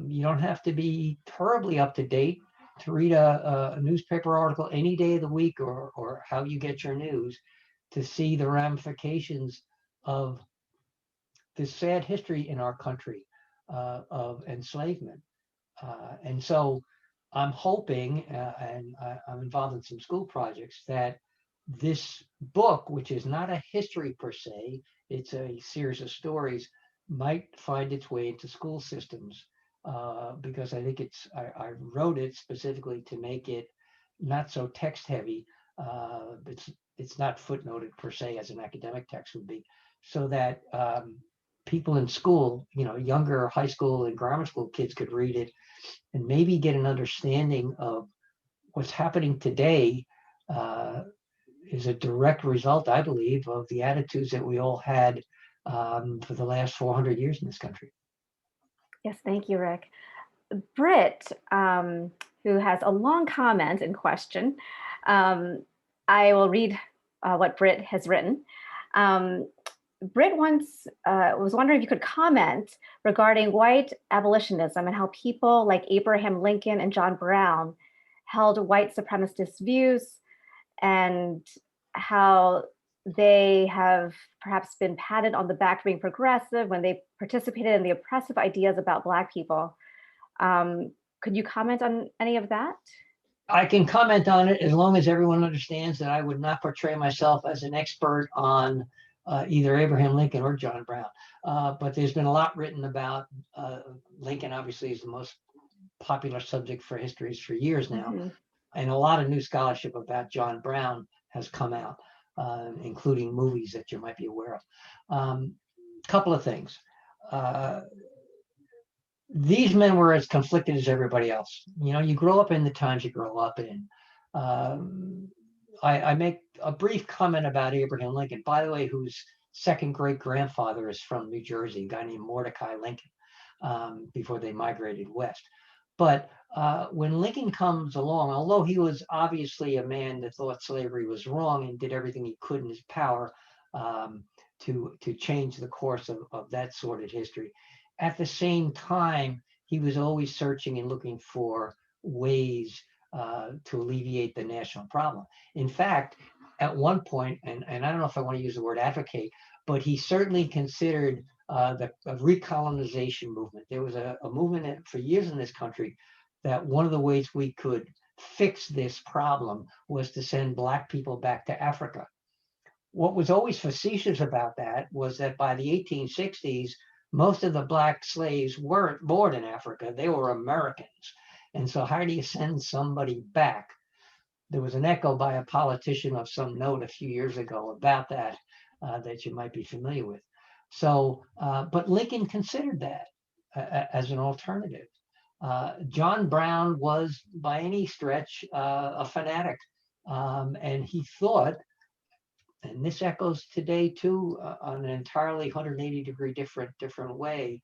You don't have to be terribly up to date to read a newspaper article any day of the week, or how you get your news, to see the ramifications of this sad history in our country of enslavement. And so I'm hoping, and I'm involved in some school projects, that this book, which is not a history per se, it's a series of stories, might find its way into school systems, because I think I wrote it specifically to make it not so text heavy. It's not footnoted per se as an academic text would be, so that people in school, younger high school and grammar school kids could read it and maybe get an understanding of what's happening today, is a direct result, I believe, of the attitudes that we all had for the last 400 years in this country. Yes, thank you, Rick. Britt, who has a long comment and question, I will read what Britt has written. Britt once was wondering if you could comment regarding white abolitionism and how people like Abraham Lincoln and John Brown held white supremacist views, and how they have perhaps been patted on the back for being progressive when they participated in the oppressive ideas about Black people. Could you comment on any of that? I can comment on it as long as everyone understands that I would not portray myself as an expert on either Abraham Lincoln or John Brown. But there's been a lot written about Lincoln. Obviously is the most popular subject for histories for years now. Mm-hmm. And a lot of new scholarship about John Brown has come out, including movies that you might be aware of. Couple of things. These men were as conflicted as everybody else. You grow up in the times you grow up in. I make a brief comment about Abraham Lincoln, by the way, whose second great grandfather is from New Jersey, a guy named Mordecai Lincoln, before they migrated west. But when Lincoln comes along, although he was obviously a man that thought slavery was wrong and did everything he could in his power to change the course of that sordid history, at the same time, he was always searching and looking for ways to alleviate the national problem. In fact, at one point, and I don't know if I want to use the word advocate, but he certainly considered the recolonization movement. There was a movement for years in this country that one of the ways we could fix this problem was to send Black people back to Africa. What was always facetious about that was that by the 1860s, most of the Black slaves weren't born in Africa, they were Americans. And so how do you send somebody back? There was an echo by a politician of some note a few years ago about that, that you might be familiar with. So, but Lincoln considered that as an alternative. John Brown was, by any stretch, a fanatic. And he thought, and this echoes today too, on an entirely 180-degree different way,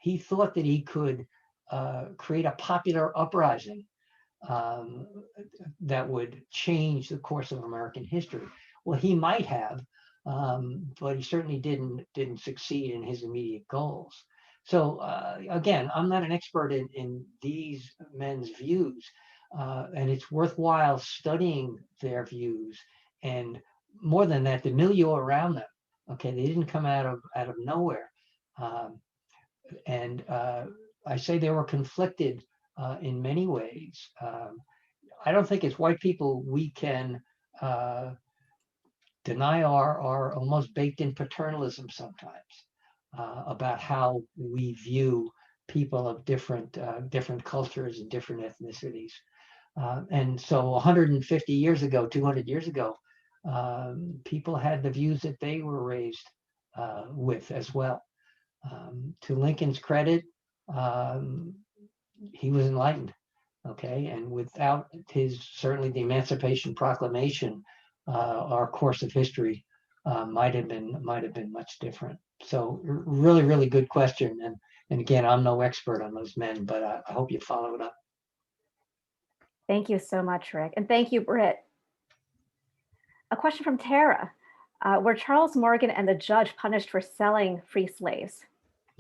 he thought that he could create a popular uprising that would change the course of American history. Well, he might have, but he certainly didn't succeed in his immediate goals. So again, I'm not an expert in these men's views, and it's worthwhile studying their views, and more than that, the milieu around them. Okay, they didn't come out of nowhere, and I say they were conflicted in many ways. I don't think as white people we can deny our almost baked in paternalism sometimes about how we view people of different cultures and different ethnicities. And so 150 years ago, 200 years ago, people had the views that they were raised with as well. To Lincoln's credit, he was enlightened, okay? And without certainly the Emancipation Proclamation, our course of history might have been much different. So really, really good question. And again, I'm no expert on those men, but I hope you follow it up. Thank you so much, Rick. And thank you, Britt. A question from Tara. Were Charles Morgan and the judge punished for selling free slaves?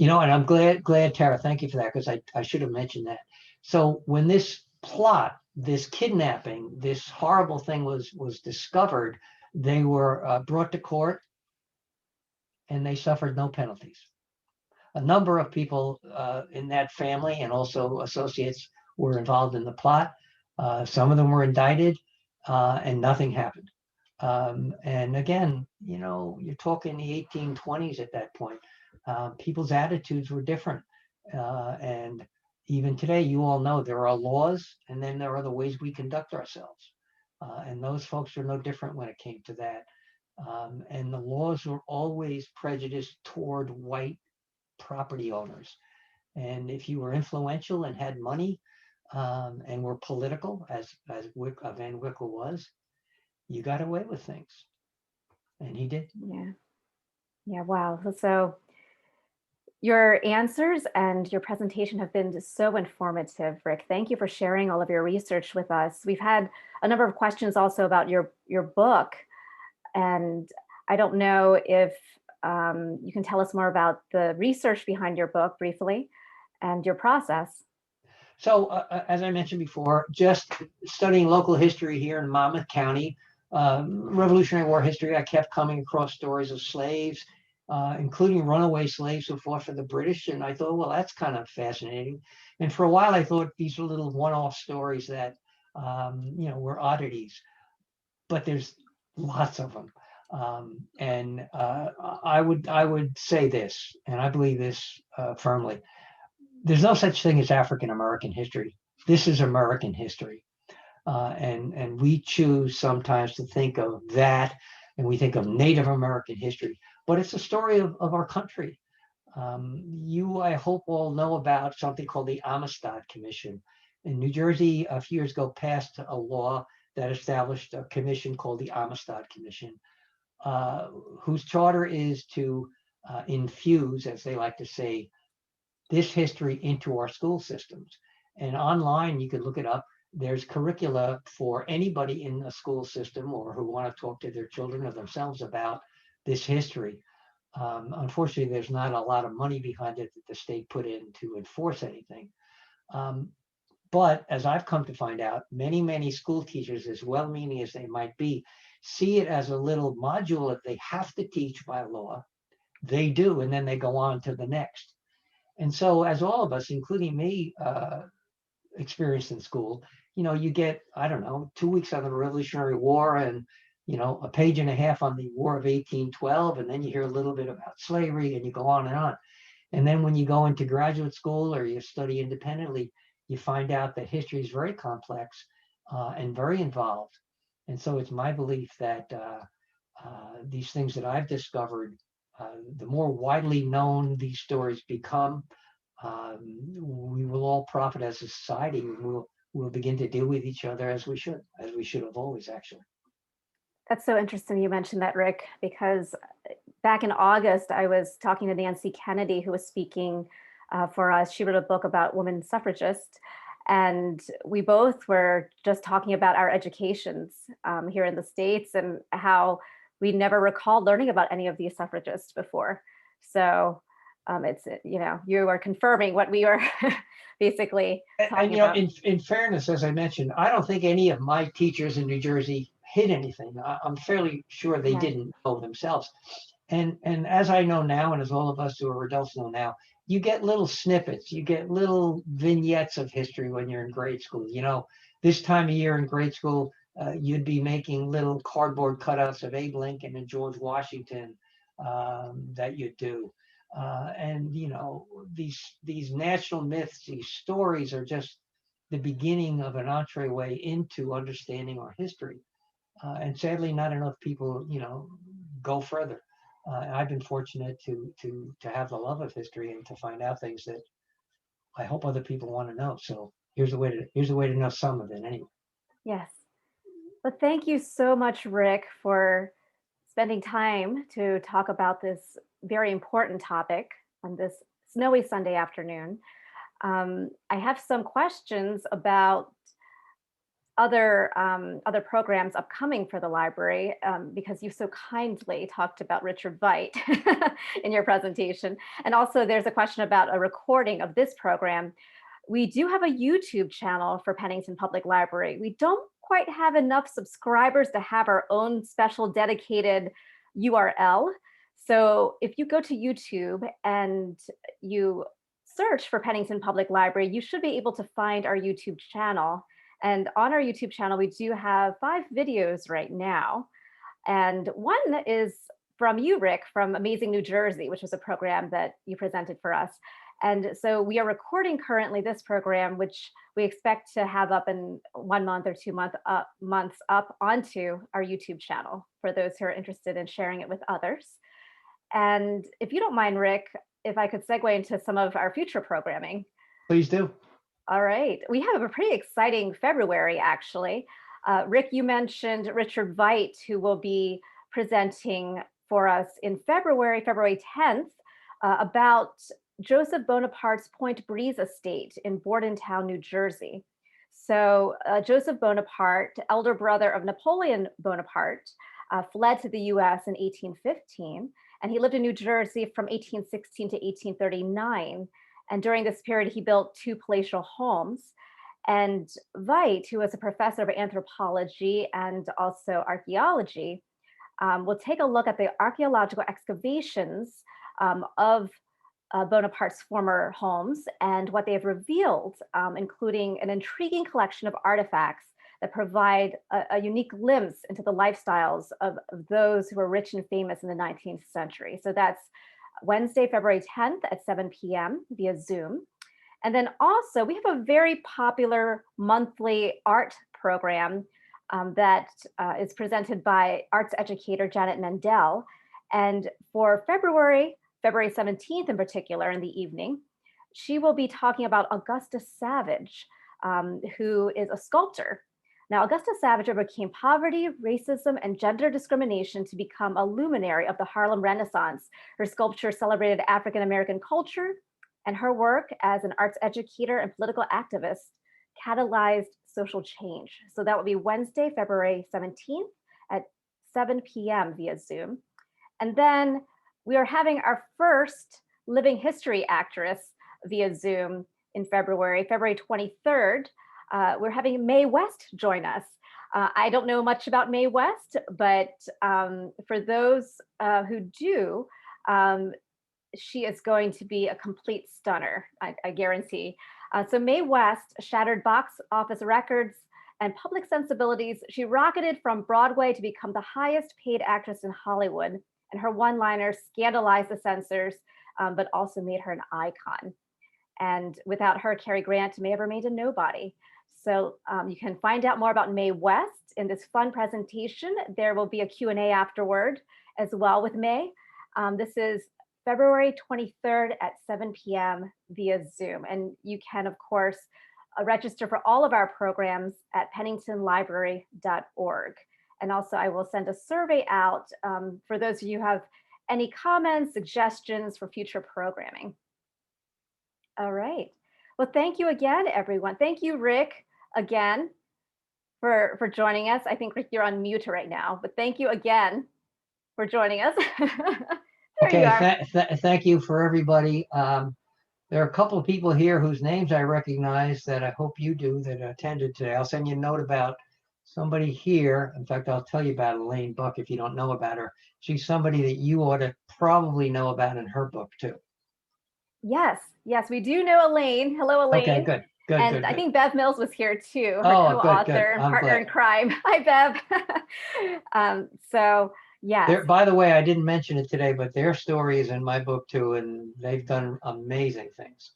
And I'm glad, Tara, thank you for that, because I should have mentioned that. So when this plot, this kidnapping, this horrible thing was discovered, they were brought to court and they suffered no penalties. A number of people in that family and also associates were involved in the plot. Some of them were indicted and nothing happened. And again, you're talking the 1820s at that point. People's attitudes were different. And even today, you all know there are laws and then there are the ways we conduct ourselves. And those folks are no different when it came to that. And the laws were always prejudiced toward white property owners. And if you were influential and had money and were political, as Van Wickle was, you got away with things. And he did. Yeah, wow. So your answers and your presentation have been so informative, Rick. Thank you for sharing all of your research with us. We've had a number of questions also about your book. And I don't know if you can tell us more about the research behind your book briefly and your process. So as I mentioned before, just studying local history here in Monmouth County, Revolutionary War history, I kept coming across stories of slaves, including runaway slaves who fought for the British. And I thought, well, that's kind of fascinating. And for a while, I thought these were little one-off stories that, were oddities. But there's lots of them. And I would say this, and I believe this firmly. There's no such thing as African American history. This is American history. And we choose sometimes to think of that, and we think of Native American history, but it's a story of our country. You, I hope, all know about something called the Amistad Commission. In New Jersey, a few years ago, passed a law that established a commission called the Amistad Commission, whose charter is to infuse, as they like to say, this history into our school systems. And online, you can look it up. There's curricula for anybody in the school system or who want to talk to their children or themselves about this history. Unfortunately, there's not a lot of money behind it that the state put in to enforce anything. But as I've come to find out, many school teachers, as well-meaning as they might be, see it as a little module that they have to teach by law. They do, and then they go on to the next. And so as all of us, including me, experienced in school, you get, I don't know, 2 weeks on the Revolutionary War and, a page and a half on the War of 1812, and then you hear a little bit about slavery and you go on and on. And then when you go into graduate school or you study independently, you find out that history is very complex and very involved. And so it's my belief that these things that I've discovered, the more widely known these stories become, we will all profit as a society. We'll begin to deal with each other as we should have always, actually. That's so interesting you mentioned that, Rick, because back in August, I was talking to Nancy Kennedy, who was speaking for us. She wrote a book about women suffragists. And we both were just talking about our educations here in the States and how we never recalled learning about any of these suffragists before. So it's, you are confirming what we were basically talking about. In fairness, as I mentioned, I don't think any of my teachers in New Jersey hid anything. I'm fairly sure they didn't know themselves. And as I know now, and as all of us who are adults know now, you get little snippets, you get little vignettes of history when you're in grade school. This time of year in grade school, you'd be making little cardboard cutouts of Abe Lincoln and George Washington that you'd do. And these national myths, these stories are just the beginning of an entryway into understanding our history. And sadly, not enough people, go further. I've been fortunate to have the love of history and to find out things that I hope other people want to know. So here's a way to know some of it anyway. Yes. Well, thank you so much, Rick, for spending time to talk about this very important topic on this snowy Sunday afternoon. I have some questions about other programs upcoming for the library, because you so kindly talked about Richard Veidt in your presentation. And also there's a question about a recording of this program. We do have a YouTube channel for Pennington Public Library. We don't quite have enough subscribers to have our own special dedicated URL. So if you go to YouTube and you search for Pennington Public Library, you should be able to find our YouTube channel. And on our YouTube channel, we do have 5 videos right now. And one is from you, Rick, from Amazing New Jersey, which was a program that you presented for us. And so we are recording currently this program, which we expect to have up in 1 month or 2 months up onto our YouTube channel for those who are interested in sharing it with others. And if you don't mind, Rick, if I could segue into some of our future programming. Please do. All right. We have a pretty exciting February, actually. Rick, you mentioned Richard Veidt, who will be presenting for us in February 10th, about Joseph Bonaparte's Point Breeze estate in Bordentown, New Jersey. So Joseph Bonaparte, elder brother of Napoleon Bonaparte, fled to the US in 1815, and he lived in New Jersey from 1816 to 1839. And during this period, he built 2 palatial homes. And Veidt, who was a professor of anthropology and also archaeology, will take a look at the archaeological excavations of Bonaparte's former homes and what they have revealed, including an intriguing collection of artifacts that provide a unique glimpse into the lifestyles of those who were rich and famous in the 19th century. So that's Wednesday, February 10th at 7 p.m. via Zoom. And then also we have a very popular monthly art program that is presented by arts educator Janet Mendel. And for February 17th in particular, in the evening, she will be talking about Augusta Savage, who is a sculptor. Now, Augusta Savage overcame poverty, racism, and gender discrimination to become a luminary of the Harlem Renaissance. Her sculpture celebrated African-American culture, And her work as an arts educator and political activist catalyzed social change. So that will be Wednesday, February 17th at 7 p.m. via Zoom. And then we are having our first living history actress via Zoom in February 23rd. We're having Mae West join us. I don't know much about Mae West, but for those who do, she is going to be a complete stunner, I guarantee. So Mae West shattered box office records and public sensibilities. She rocketed from Broadway to become the highest paid actress in Hollywood, and her one-liners scandalized the censors, but also made her an icon. And without her, Cary Grant may have remained a nobody. So you can find out more about Mae West in this fun presentation. There will be a Q&A afterward as well with Mae. This is February 23rd at 7 p.m. via Zoom. And you can, of course, register for all of our programs at penningtonlibrary.org. And also I will send a survey out for those of you who have any comments, suggestions for future programming. All right. Well, thank you again, everyone. Thank you, Rick, again, for joining us. I think, Rick, you're on mute right now, but thank you again for joining us. There you are. Thank you for everybody. There are a couple of people here whose names I recognize that I hope you do that attended today. I'll send you a note about somebody here. In fact, I'll tell you about Elaine Buck if you don't know about her. She's somebody that you ought to probably know about in her book too. Yes, yes, we do know Elaine. Hello, Elaine. Okay, good. Good, and good, I good. think Bev Mills was here too, her Oh, co-author good. and I'm partner glad. in crime. Hi, Bev. So yes. By the way, I didn't mention it today, but their story is in my book too, and they've done amazing things.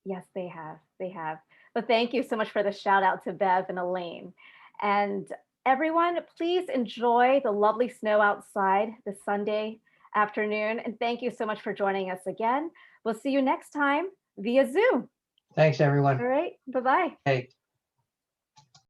Yes, they have. They have. But thank you so much for the shout out to Bev and Elaine. And everyone, please enjoy the lovely snow outside this Sunday afternoon. And thank you so much for joining us again. We'll see you next time via Zoom. Thanks, everyone. All right. Bye-bye. Hey.